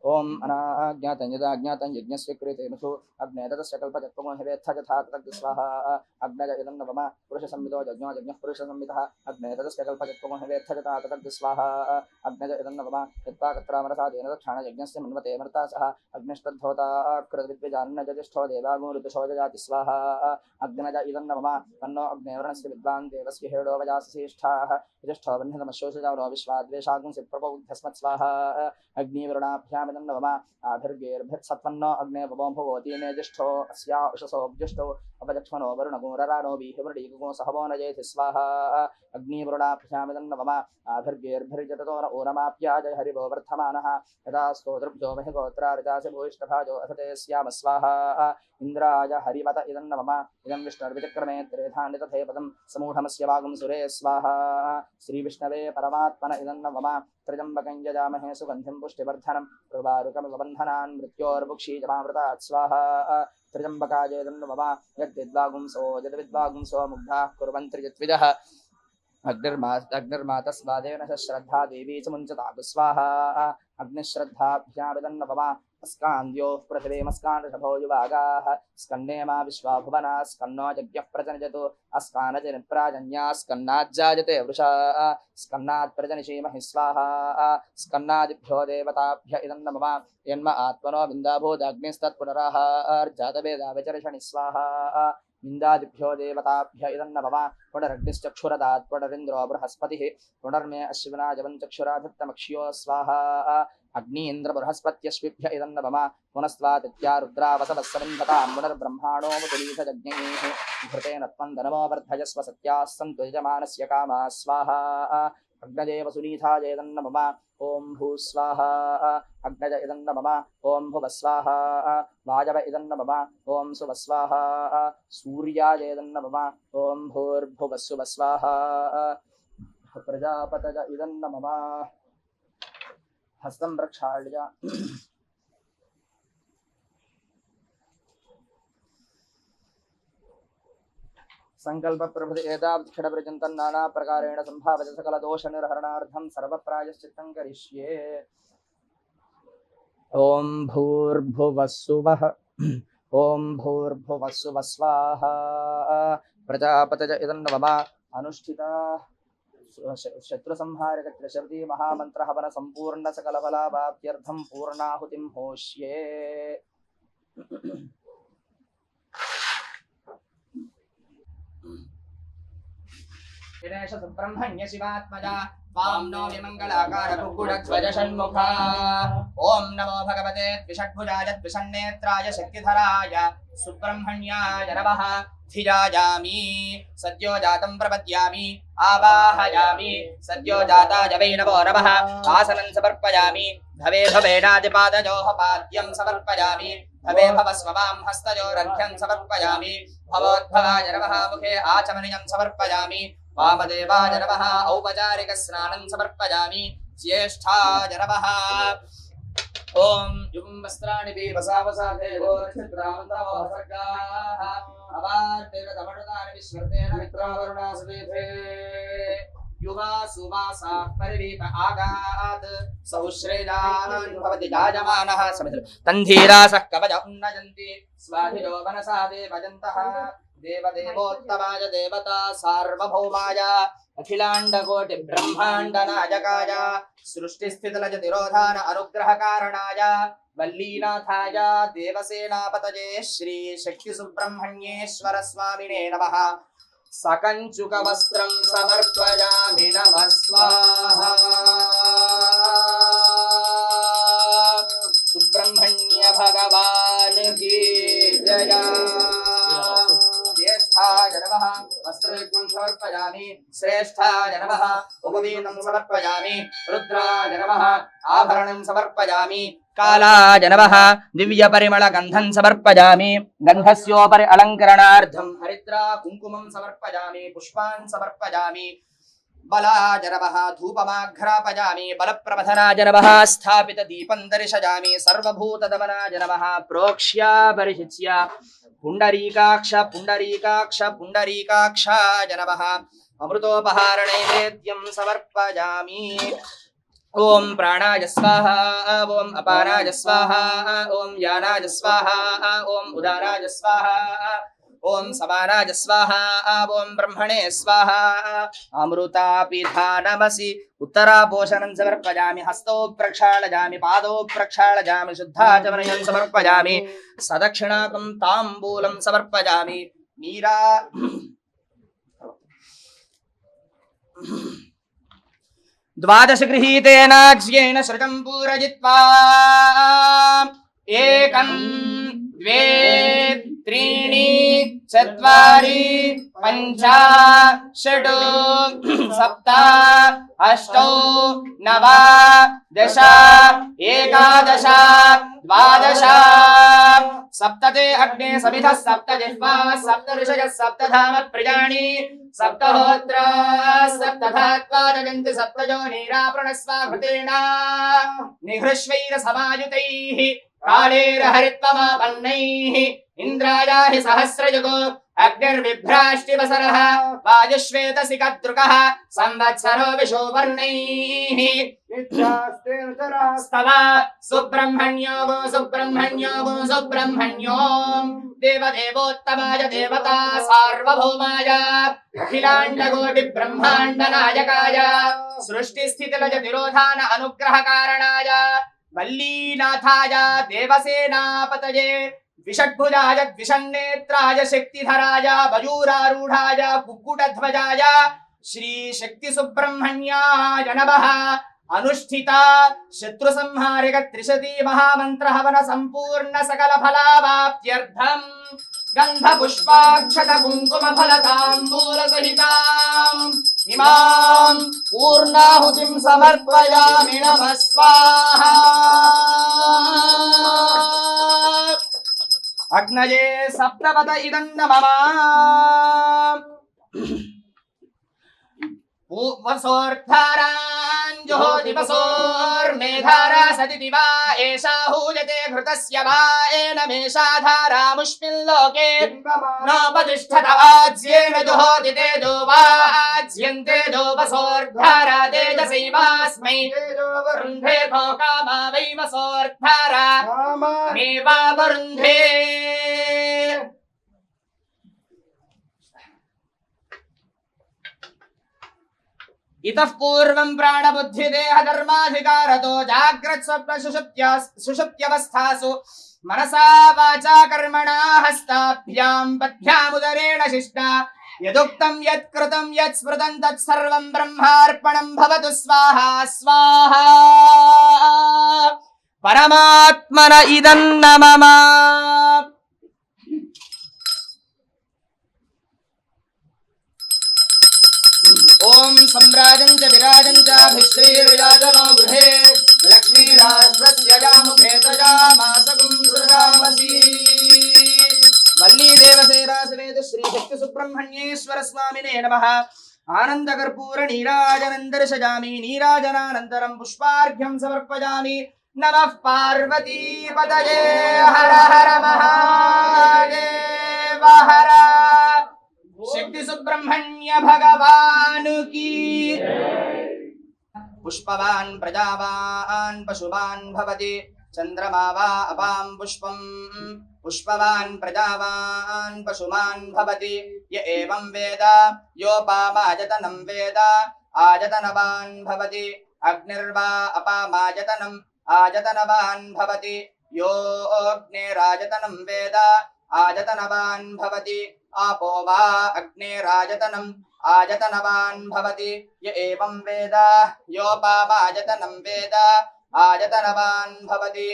ओम अनाज्ञातं यदाज्ञातं यज्ञस्य क्रियते मसु अग्ने ततस्य कल्पचत्वमो हिवेत्थ यथा तद् स्वाहा अग्नज इदं नवम पुरुषसंविदो यज्ञो यज्ञः पुरुषसंविदः अग्ने ततस्य कल्पचत्वमो हिवेत्थ यथा तद् स्वाहा अग्नज इदं नवम यत्पाकत्रामरसादेन दक्षाण यज्ञस्य मन्वते मर्ता सह अग्निष्टद्धोता कृतविद्विजान्नजतिष्ठो देवागो ऋतुषो जजाति स्वाहा अग्नज इदं नवम तन्नो अग्ने वर्णस्य विद्वान् देवस्य हेडो वजासिष्ठाः यजिष्ठो बन्धनमशोषजावनो विश्वाद्वेषागुंसि प्रपौध्यस्मत् स्वाहा अग्निवरुणाभ्यामिदं नवम आभिर्गेर्भिर्सत्वन्नो अग्ने वमो भवतीने ज्येष्ठो अस्या उषसो ज्येष्ठो अपजक्ष्मनो वरुणगोरराणो बीहिवृडीगुगो सहवो न जयति स्वाहा अग्निवरुणाभ्यामिदं नवम आभिर्गेर्भिर्जततो न ओनमाप्याजय हरिवो वर्धमानः यदा स्तोतृभ्यो महिगोत्रार्जासि भूयिष्ठभाजो असते स्याम स्वाहा इंद्राय हरिवत इदं नमः इदं विष्णुर्विचक्रमे त्रेधानि तथैपदं समूढमस्य वागुं सुरे स्वाहा श्रीविष्णवे परमात्मन इदं नमः त्र्यम्बकं यजामहे सुगन्धिं पुष्टिवर्धनं प्रवारुकमबन्धनान् मृत्योर्मुक्षीजमामृतात् स्वाहा त्र्यम्बकाय इदं नमः यद्विद्वागुंसो मुग्धाः कुर्वन्ति यद्विदः अग्निर्मातस्वादेन श्रद्धा देवी च मुञ्चतागु स्वाहा अग्निश्रद्धाभ्यामिदं नमः स्कान्द्योः पृथिवीमस्कान्दशभो युवागाः स्कन्ने मा विश्वाभुवनाः स्कन्नो यज्ञः प्रजनयतु अस्कानजनिप्राजन्याः स्कन्नाज्जायते वृषा स्कन्नात् प्रजनिषीमहि स्वाहा स्कन्नादिभ्यो देवताभ्य इदं नमः यन्म आत्मनो विन्दाभूदग्निस्तत्पुनराः अर्जातवेदा विचर्षणि स्वाहा विन्दादिभ्यो देवताभ्य इदं नमः पुनरग्निश्चक्षुरदात् पुनरिन्द्रो बृहस्पतिः पुनर्मे अश्विनाजवं चक्षुराधत्तमक्ष्यो स्वाहा अग्नीन्द्र बृहस्पत्यश्विभ्य इदं नमः पुनस्त्वादित्या रुद्रावसवस्सविन्धतां पुनर्ब्रह्माणो मुकुलीथजज्ञैः घृतेन त्वं धनमो वर्धयस्व सत्याः सन्तु यजमानस्य कामाः स्वाहा अग्नजे वसुनीथाय इदं नमः ॐ भूस्वाहा अग्नज इदं नमः ॐ भुवस्वाहा वायव इदं नमः ॐ सुवस्वाहा सूर्याय इदं नमः ॐ भूर्भुवस्सुवस्वाहा प्रजापतय इदं नमः हस्तं प्रक्षाल्य संकल्प प्रभृति एतावत् क्षणपर्यन्तं नाना प्रकारेण संभाव्य सकल दोष निर्हरणार्थं सर्वप्रायश्चित्तं करिष्ये ॐ भूर्भुवस्सुवः ॐ भूर्भुवस्सुवः स्वाहा प्रजापतय इदं नमः अनुष्ठिता शत्रुसंहारक त्रिशती महामंत्र हवन संपूर्ण सकल फलाभाप्यर्थं पूर्णाहुतिं होष्ये दिनेश सुब्रह्मण्य शिवात्मजा वां नो विमंगलाकार कुक्कुटध्वज षण्मुखा ओं नमो भगवते द्विषड्भुजाय द्विषण्नेत्राय शक्तिधराय सुब्रह्मण्याय नमः धिजायामि सद्यो जातं प्रपद्यामि आवाहयामि सद्यो जाताय वै नमो नमः आसनं समर्पयामि भवे भवेनादिपादयोः पाद्यं समर्पयामि भवे भवस्ववां हस्तयोरर्घ्यं समर्पयामि भवोद्भवाय नमः मुखे आचमनीयं समर्पयामि वामदेवाय नमः औपचारिकस्नानं समर्पयामि ज्येष्ठाय नमः ओम युं वस्त्राणि वसावसाधे गोरक्षत्रामन्तवसर्गाः अवार्तेन तमृतानि विश्वर्तेन मित्रावरुणासुदेभे युवा सुवासा परिवीत आगात् सौश्रेयान् भवति जायमानः तन्धीरासः कवच उन्नयन्ति स्वाधिरो मनसा देवजन्तः देवदेवोत्तमाय देवता सार्वभौमाय अखिलाण्डकोटि ब्रह्माण्ड नायकाय सृष्टिस्थितिलयतिरोधान अनुग्रहकारणाय वल्लीनाथाय देवसेनापतये श्री शक्ति सुब्रह्मण्येश्वर स्वामिने नमः सकञ्चुक वस्त्रं समर्पयामि नमः स्वाहा सुब्रह्मण्य भगवान की जय ज्येष्ठाय नमः वस्त्रयुग्मं समर्पयामि సమర్పయామి శ్రేష్ఠాయ నమః ఉపవీతం సమర్పయామి రుద్రాయ నమః ఆభరణం సమర్పయామి కాలాయ నమః దివ్య పరిమళ గంధం సమర్పయామి గంధస్యోపరి అలంకరణార్థం హరిద్రా కుంకుమం సమర్పయామి పుష్పాన్ సమర్పయామి బలాయ నమః ధూపమాఘ్రాపయామి బలప్రమథనాయ నమః స్థాపిత దీపం దర్శయామి సర్వభూత దమనాయ నమః ప్రోక్ష్య పరిశిచ్య పుండరీకాక్ష పుండరీకాక్ష పుండరీకాక్షాయ నమః అమృతోపహార నైవేద్యం సమర్పయామి ఓం ప్రాణాయ స్వాహ ఓం అపానాయ స్వాహ ఓం యానాయ స్వాహ ఓం ఉదానాయ స్వాహ ఓం సమానాయ స్వాహ ఓం బ్రహ్మణే స్వాహ అమృతాపిధానమసి ఉత్తరాపోషణం సమర్పయామి హస్తౌ ప్రక్షాళయామి పాదౌ ప్రక్షాళయామి శుద్ధాచమనయం సమర్పయామి సదక్షిణాకం తాంబూలం సమర్పయామి మీరా ద్వాదశ గృహీతేనాజ్యేన శృతం పూరజిత్వా ఏకం ద్వే త్రీణి చత్వారి పంచ షడ్ సప్త అష్టౌ నవ దశ ఏకాదశ ద్వాదశ సప్తతే అగ్నే సమిధ సప్త జిహ్వా సప్త ఋషయ సప్తధామ ప్రజాని సప్తహోత్ర సప్తధాత్వాదయంతి సప్తయోనిరాప్రణస్వాఘృతేన నిహృష్వైర సమాయుతైః కాళేరహరిత్వమాపన్నైః ఇంద్రాయాహి సహస్రయుగో అగ్నిర్విభ్రాష్టివసరః వాయుశ్వేతసికదృకః సంవత్సరో విషోవర్ణైః స్తవ సుబ్రహ్మణ్యో గో సుబ్రహ్మణ్యో గో సుబ్రహ్మణ్యో దేవదేవోత్తమాయ దేవతా సార్వభౌమాయ అఖిలాండకోటి బ్రహ్మాండ నాయకాయ సృష్టి స్థితి లయ తిరోధాన అనుగ్రహ కారణాయ వల్లీనాథాయ దేవసేనాపతయే ద్విషడ్భుజాయ ద్విషన్నేత్రాయ శక్తిధరాయ మయూరారూఢాయ కుక్కుటధ్వజాయ శ్రీ శక్తి సుబ్రహ్మణ్యాయ నమః అనుష్ఠిత శత్రు సంహారిక త్రిశతీ మహామంత్ర హవన సంపూర్ణ సకల ఫలావాప్త్యర్థం గంధ పుష్పాక్షత కుంకుమ ఫలతాంబూల సహితాం ఇమాం పూర్ణాహుతిం సమర్పయామి నమః స్వాహా అగ్నయే సప్తపద ఇదం నమః వసోర్ధారాన్ జోతివసోర్మేధారా సతి దివా ఏషా హూయతే ఘృతస్య వా ఏనమేషా ధారాముష్మిన్ లోకే నోపతిష్ఠత ఆజ్యేన జోతి తేజో వాజ్యంతే జో వసోర్ధారా తేజసైవాస్మై వరుంధే కో కామా వై వసోర్ధారా మేవా వరుంధే इतः पूर्वं प्राणबुद्धिदेह धर्माधिकारतो जाग्रत् स्वप्न सुषुप्त्यवस्थासु मनसा वाचा कर्मणा हस्ताभ्यां पद्भ्यामुदरेण शिष्टा यदुक्तं यत्कृतं यत्स्मृतं तत्सर्वं ब्रह्मार्पणं भवतु स्वाहा स्वाहा परमात्मन इदं नमः ओम सम्राजं च विराजं च भिश्रीर्विराजनो गृहे लक्ष्मीराष्ट्रस्य यामुखे तजामासकुं सृजामसि वल्ली देवसेना समेत श्री शक्ति सुब्रह्मण्येश्वर स्वामिने नमः आनंदकर्पूर नीराजनं दर्शयामि नीराजनानन्तरं पुष्पार्घ्यं समर्पयामि नमः पार्वती पतये हर हर महादेव हर शक्ति सुब्रह्मण्य भगवान की पुष्पवान प्रजावान पशुवान भवति चंद्रमा वा अपां पुष्पं पुष्पवान प्रजावान पशुमान् भवति य एवं वेद योपामायतनं वेद आयतनवान् भवति अग्निर्वा अपामायतनम् आयतनवान् भवति यो अग्निरायतनं वेद आयतनवान् भवति आपो वा अग्निरायतनम् आयतनवान् भवति य एवं वेद योपामायतनं वेद आयतनवान् भवति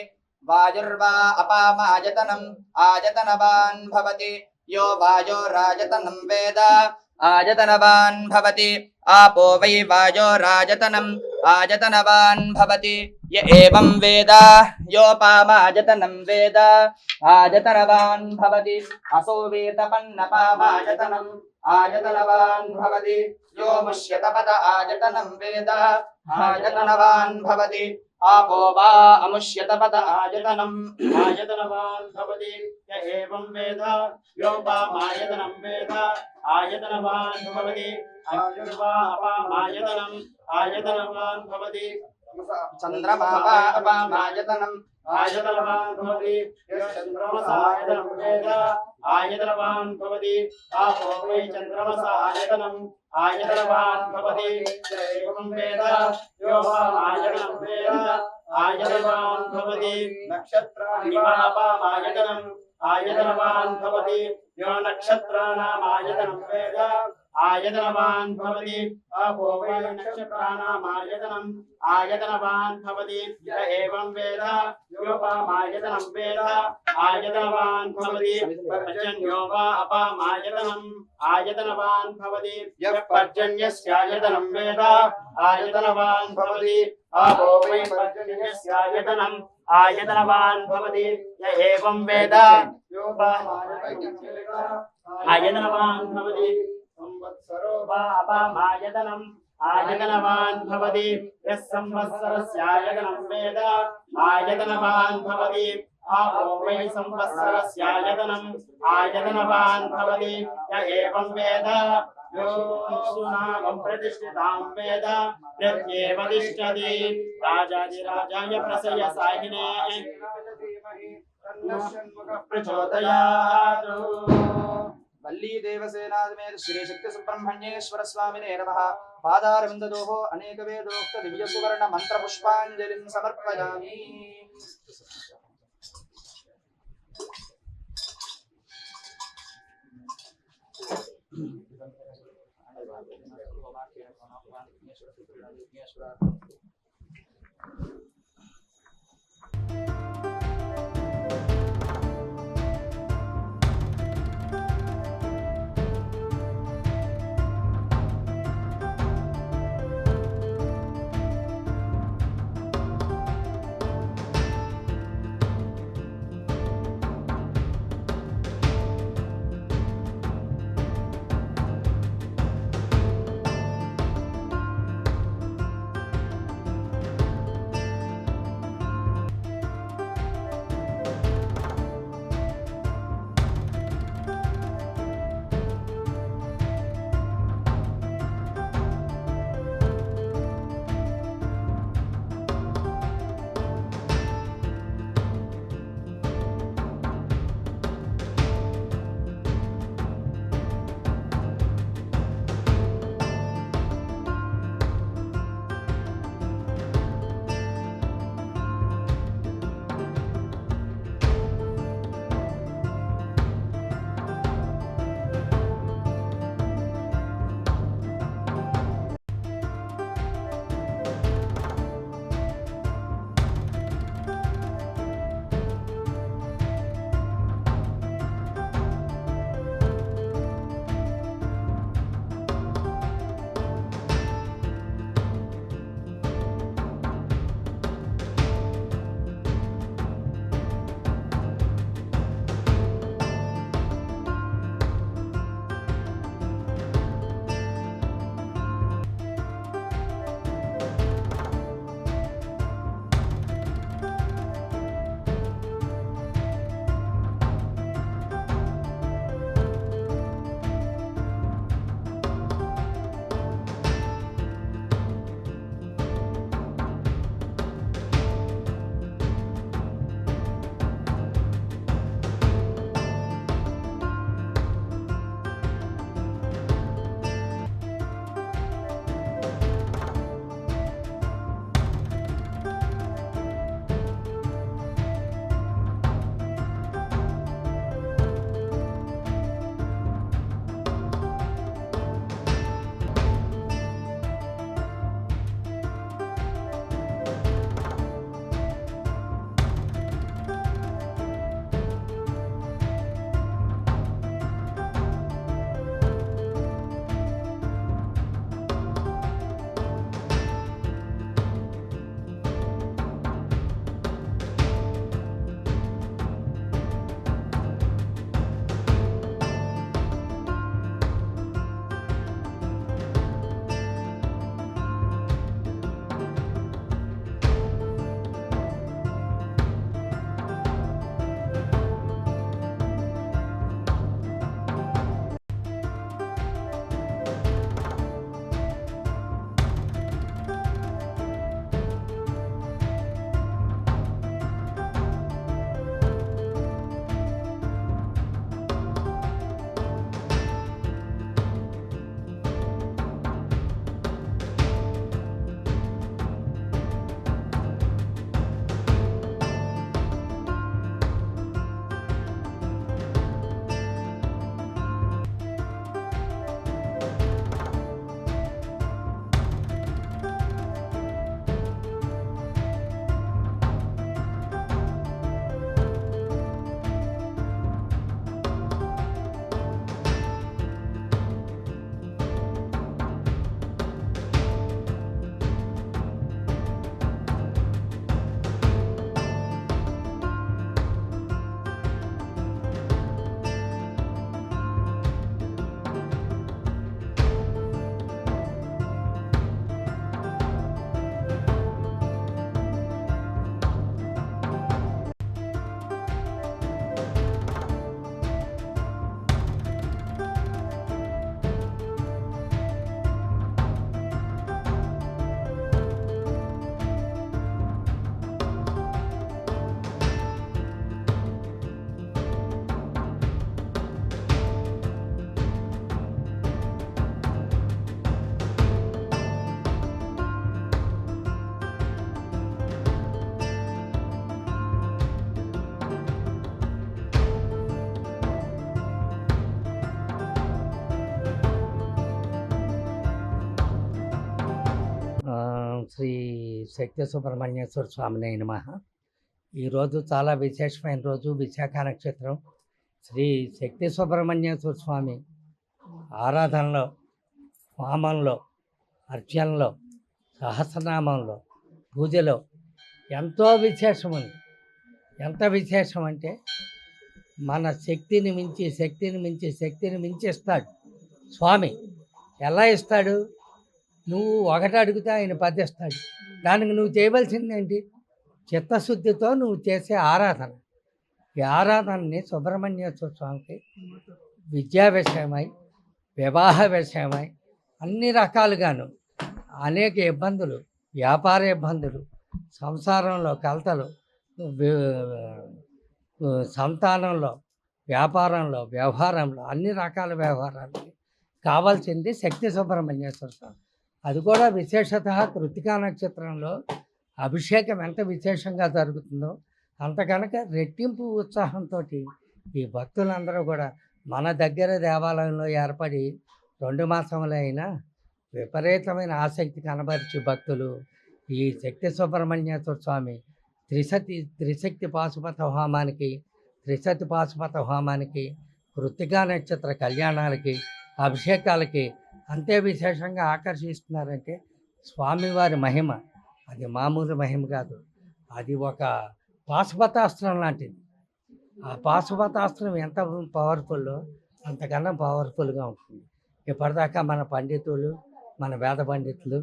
वायुर्वा अपामायतनम् आयतनवान् भवति यो वायोरायतनं वेद आयतनवान् भवति आपो वै वायो राजतनम् आयतनवान् भवति य एवं वेद योपामायतनं वेद आयतनवान् भवति असो वेतपन्नपामायतनम् आयतनवान् भवति यो मुष्यतपद आयतनं वेद आयतनवान् भवति आपो वा अमुष्यतपद आयतनम् आयतनवान् भवति य एवं वेद योपामायतनं वेद आयतनवान् भवति अग्निर्वा अपामायतनम् आयतनवान् भवति चन्द्रमा वा अपामायतनम् आयतनवान् भवति चन्द्रमसायतनं वेद आयतनवान् भवति आपो वै चन्द्रमसायतनम् आयतनवान् भवति एवं वेद योपामायतनं वेद आयतनवान् भवति नक्षत्राणि वा अपामायतनम् आयतनवान् भवति यो नक्षत्राणामायतनं वेद आयतनवान् भवति आपो वै नक्षत्राणामायतनम् आयतनवान् भवति य एवं वेद योपामायतनं वेद आयतनवान् भवति पर्जन्यो वा अपामायतनम् आयतनवान् भवति यः पर्जन्यस्यायतनं वेद आयतनवान् भवति आपो वै पर्जन्यस्यायतनम् आयतनवान् भवति य एवं वेद आयतनवान् भवति संवत्सरो वा अपामायतनम् आयतनवान् भवति यः संवत्सरस्यायतनं वेद आयतनवान् भवति आपो वै संवत्सरस्यायतनम् आयतनवान् भवति य एवं वेद यो सुनामं प्रतिष्ठितां वेद प्रत्येव तिष्ठति राजाधिराजाय प्रसय साहिने प्रचोदयात् वल्ली देवसेनासमेत श्री शक्ति सुब्रह्मण्येश्वर स्वामिने नमः पादारविन्दयोः अनेक वेदोक्त दिव्य सुवर्ण मंत्र पुष्पांजलिं समर्पयामि శ్రీ శక్తి సుబ్రహ్మణ్యేశ్వర స్వామిని నమః. ఈరోజు చాలా విశేషమైన రోజు, విశాఖ నక్షత్రం. శ్రీ శక్తి సుబ్రహ్మణ్యేశ్వర స్వామి ఆరాధనలో, హోమంలో, అర్చనలో, సహస్రనామంలో, పూజలో ఎంతో విశేషం ఉంది. ఎంత విశేషం అంటే మన శక్తిని మించి ఇస్తాడు స్వామి. ఎలా ఇస్తాడు? నువ్వు ఒకటి అడిగితే ఆయన 10 ఇస్తాడు. దానికి నువ్వు చేయవలసింది ఏంటి? చిత్తశుద్ధితో నువ్వు చేసే ఆరాధన. ఈ ఆరాధనని సుబ్రహ్మణ్యేశ్వర స్వామికి విద్యా విషయమై, వివాహ విషయమై, అన్ని రకాలుగాను అనేక ఇబ్బందులు, వ్యాపార ఇబ్బందులు, సంసారంలో కలతలు, సంతానంలో, వ్యాపారంలో, వ్యవహారంలో, అన్ని రకాల వ్యవహారాలకి కావాల్సింది శక్తి సుబ్రహ్మణ్యేశ్వర స్వామి. అది కూడా విశేషత కృత్తికా నక్షత్రంలో అభిషేకం ఎంత విశేషంగా జరుగుతుందో అంత కనుక రెట్టింపు ఉత్సాహంతో ఈ భక్తులందరూ కూడా మన దగ్గర దేవాలయంలో ఏర్పడి 2 మాసములు అయినా విపరీతమైన ఆసక్తి కనబరిచి భక్తులు ఈ శక్తి సుబ్రహ్మణ్యేశ్వర స్వామి త్రిశక్తి పాశుపత హోమానికి, కృత్తికా నక్షత్ర కళ్యాణాలకి, అభిషేకాలకి అంతే విశేషంగా ఆకర్షిస్తున్నారంటే స్వామివారి మహిమ అది మామూలు మహిమ కాదు. అది ఒక పాశుపతాస్త్రం లాంటిది. ఆ పాశుపతాస్త్రం ఎంత పవర్ఫుల్లో అంతకన్నా పవర్ఫుల్గా ఉంటుంది. ఇప్పటిదాకా మన పండితులు, మన వేద పండితులు,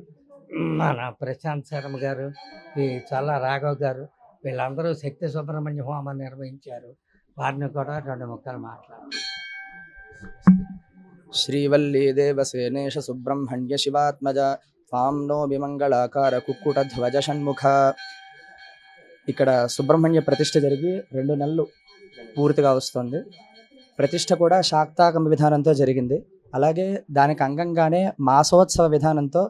మన ప్రశాంత్ శర్మ గారు, ఈ చల్ల రాఘవ్ గారు, వీళ్ళందరూ శక్తి సుబ్రహ్మణ్య హోమం నిర్వహించారు. వారిని కూడా 2 ముక్కలు మాట్లాడారు. శ్రీవల్లీ దేవసేనేశ సుబ్రహ్మణ్య శివాత్మజ తాం నో విమంగళాకార కుక్కుటధ్వజ షణ్ముఖ. ఇక్కడ సుబ్రహ్మణ్య ప్రతిష్ఠ జరిగి 2 నెలలు పూర్తిగా వస్తుంది. ప్రతిష్ఠ కూడా శాక్తాగమ విధానంతో జరిగింది. అలాగే దానికి అంగంగానే మాసోత్సవ విధానంతో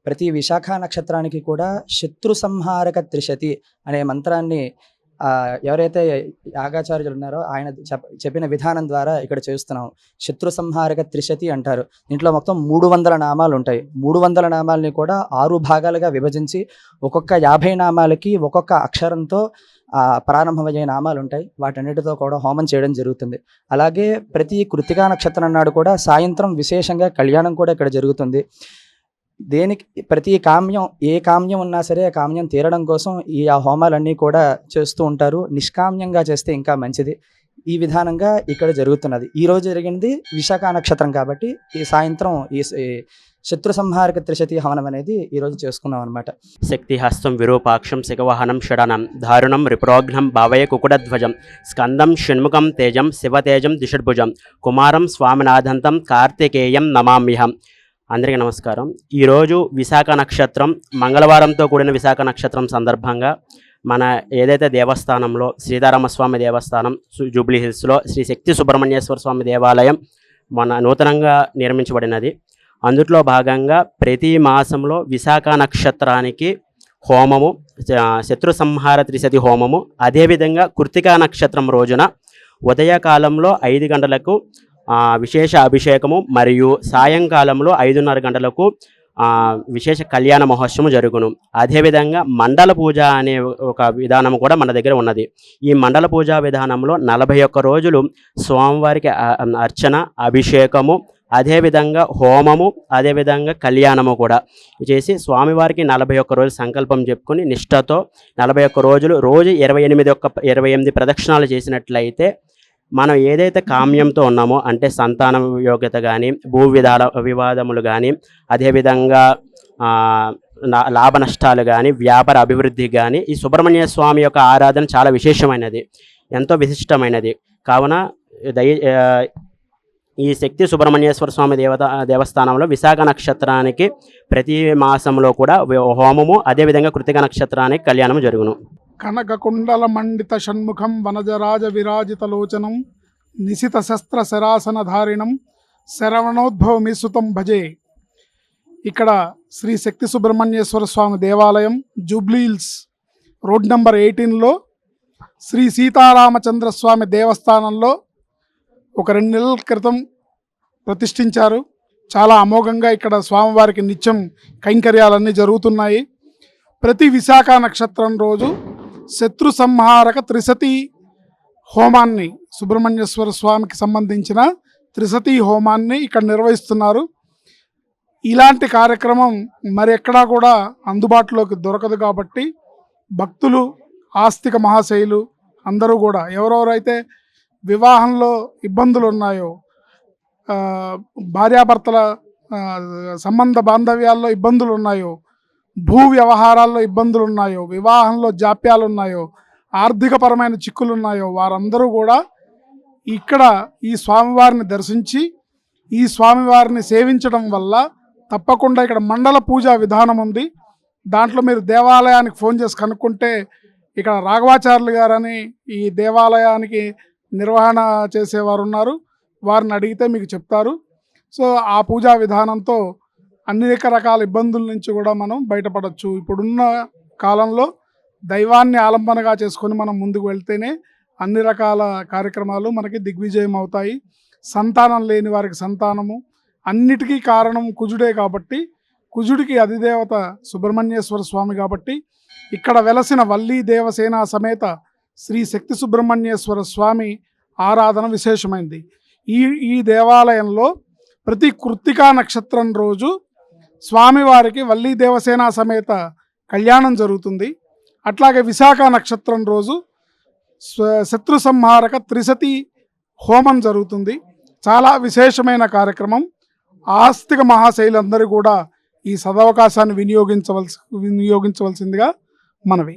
ప్రతి విశాఖ నక్షత్రానికి కూడా శత్రు సంహారక త్రిశతి అనే మంత్రాన్ని ఎవరైతే యాగాచార్యులు ఉన్నారో ఆయన చెప్పిన విధానం ద్వారా ఇక్కడ చేస్తున్నాం. శత్రు సంహారక త్రిశతి అంటారు. దీంట్లో మొత్తం 300 నామాలు ఉంటాయి. 300 నామాలని కూడా 6 భాగాలుగా విభజించి ఒక్కొక్క 50 నామాలకి ఒక్కొక్క అక్షరంతో ప్రారంభమయ్యే నామాలు ఉంటాయి. వాటన్నిటితో కూడా హోమం చేయడం జరుగుతుంది. అలాగే ప్రతి కృత్తికా నక్షత్రం నాడు కూడా సాయంత్రం విశేషంగా కళ్యాణం కూడా ఇక్కడ జరుగుతుంది. దేనికి ప్రతి కామ్యం, ఏ కామ్యం ఉన్నా సరే ఆ కామ్యం తీరడం కోసం ఈ హోమాలన్నీ కూడా చేస్తూ ఉంటారు. నిష్కామ్యంగా చేస్తే ఇంకా మంచిది. ఈ విధానంగా ఇక్కడ జరుగుతున్నది. ఈరోజు జరిగింది విశాఖ నక్షత్రం కాబట్టి ఈ సాయంత్రం ఈ శత్రు సంహారక త్రిశతి హవనం అనేది ఈరోజు చేసుకున్నాం అనమాట. శక్తిహస్తం విరూపాక్షం శిఖవాహనం షడనం దారుణం రిప్రోఘ్నం భావయ కుకుడధ్వజం స్కందం షణ్ముఖం తేజం శివతేజం దిషడ్భుజం కుమారం స్వామినాథంతం కార్తికేయం నమామ్యహం. అందరికీ నమస్కారం. ఈరోజు విశాఖ నక్షత్రం, మంగళవారంతో కూడిన విశాఖ నక్షత్రం సందర్భంగా మన ఏదైతే దేవస్థానంలో సీతారామస్వామి దేవస్థానం జూబ్లీ హిల్స్లో శ్రీ శక్తి సుబ్రహ్మణ్యేశ్వర స్వామి దేవాలయం మన నూతనంగా నిర్మించబడినది. అందులో భాగంగా ప్రతి మాసంలో విశాఖ నక్షత్రానికి హోమము, శత్రు సంహార త్రిశతి హోమము, అదేవిధంగా కృత్తికా నక్షత్రం రోజున ఉదయకాలంలో 5 గంటలకు విశేష అభిషేకము మరియు సాయంకాలంలో 5:30 గంటలకు విశేష కళ్యాణ మహోత్సవం జరుగును. అదేవిధంగా మండల పూజ అనే ఒక విధానం కూడా మన దగ్గర ఉన్నది. ఈ మండల పూజా విధానంలో 41 రోజులు స్వామివారికి అర్చన, అభిషేకము, అదేవిధంగా హోమము, అదేవిధంగా కళ్యాణము కూడా చేసి స్వామివారికి 41 రోజులు సంకల్పం చెప్పుకొని నిష్ఠతో 41 రోజులు రోజు 28 ప్రదక్షిణాలు చేసినట్లయితే మనం ఏదైతే కామ్యంతో ఉన్నామో అంటే సంతానం యోగ్యత కానీ, భూ వివాదములు కానీ, అదేవిధంగా లాభ నష్టాలు కానీ, వ్యాపార అభివృద్ధి కానీ ఈ సుబ్రహ్మణ్య స్వామి యొక్క ఆరాధన చాలా విశేషమైనది, ఎంతో విశిష్టమైనది. కావున ఈ శక్తి సుబ్రహ్మణ్యేశ్వర స్వామి దేవస్థానంలో విశాఖ నక్షత్రానికి ప్రతి మాసంలో కూడా హోమము, అదేవిధంగా కృత్తికా నక్షత్రానికి కళ్యాణము జరుగును. కనకకుండల మండిత షణ్ముఖం వనజరాజ విరాజిత లోచనం నిశిత శస్త్ర శరాసనధారిణం శరవణోద్భవమి సుతం భజే. ఇక్కడ శ్రీ శక్తి సుబ్రహ్మణ్యేశ్వర స్వామి దేవాలయం జూబ్లీ హిల్స్ రోడ్ నెంబర్ 18లో శ్రీ సీతారామచంద్ర స్వామి దేవస్థానంలో ఒక 2 నెలల క్రితం ప్రతిష్ఠించారు. చాలా అమోఘంగా ఇక్కడ స్వామివారికి నిత్యం కైంకర్యాలన్నీ జరుగుతున్నాయి. ప్రతి విశాఖ నక్షత్రం రోజు శత్రు సంహారక త్రిశతి హోమాన్ని, సుబ్రహ్మణ్యేశ్వర స్వామికి సంబంధించిన త్రిశతి హోమాన్ని ఇక్కడ నిర్వహిస్తున్నారు. ఇలాంటి కార్యక్రమం మరి ఎక్కడా కూడా అందుబాటులోకి దొరకదు కాబట్టి భక్తులు, ఆస్తిక మహాశైలు అందరూ కూడా ఎవరెవరైతే వివాహంలో ఇబ్బందులు ఉన్నాయో, భార్యాభర్తల సంబంధ బాంధవ్యాల్లో ఇబ్బందులు ఉన్నాయో, భూ వ్యవహారాల్లో ఇబ్బందులు ఉన్నాయో, వివాహంలో జాప్యాలు ఉన్నాయో, ఆర్థికపరమైన చిక్కులు ఉన్నాయో వారందరూ కూడా ఇక్కడ ఈ స్వామివారిని దర్శించి ఈ స్వామివారిని సేవించడం వల్ల తప్పకుండా ఇక్కడ మండల పూజా విధానం ఉంది. దాంట్లో మీరు దేవాలయానికి ఫోన్ చేసి కనుక్కుంటే ఇక్కడ రాఘవాచార్యులు గారని ఈ దేవాలయానికి నిర్వహణ చేసేవారు ఉన్నారు, వారిని అడిగితే మీకు చెప్తారు. సో ఆ పూజా విధానంతో అనేక రకాల ఇబ్బందుల నుంచి కూడా మనం బయటపడవచ్చు. ఇప్పుడున్న కాలంలో దైవాన్ని ఆలంబనగా చేసుకొని మనం ముందుకు వెళ్తేనే అన్ని రకాల కార్యక్రమాలు మనకి దిగ్విజయం అవుతాయి. సంతానం లేని వారికి సంతానము, అన్నిటికీ కారణం కుజుడే కాబట్టి కుజుడికి అధిదేవత సుబ్రహ్మణ్యేశ్వర స్వామి కాబట్టి ఇక్కడ వెలసిన వల్లీ దేవసేన సమేత శ్రీ శక్తి సుబ్రహ్మణ్యేశ్వర స్వామి ఆరాధన విశేషమైంది. ఈ దేవాలయంలో ప్రతి కృత్తికా నక్షత్రం రోజు స్వామివారికి వల్లీ దేవసేన సమేత కళ్యాణం జరుగుతుంది. అట్లాగే విశాఖ నక్షత్రం రోజు శత్రు సంహారక త్రిశతి హోమం జరుగుతుంది. చాలా విశేషమైన కార్యక్రమం. ఆస్తిక మహాశైలందరూ కూడా ఈ సదవకాశాన్ని వినియోగించవలసిందిగా మనవి.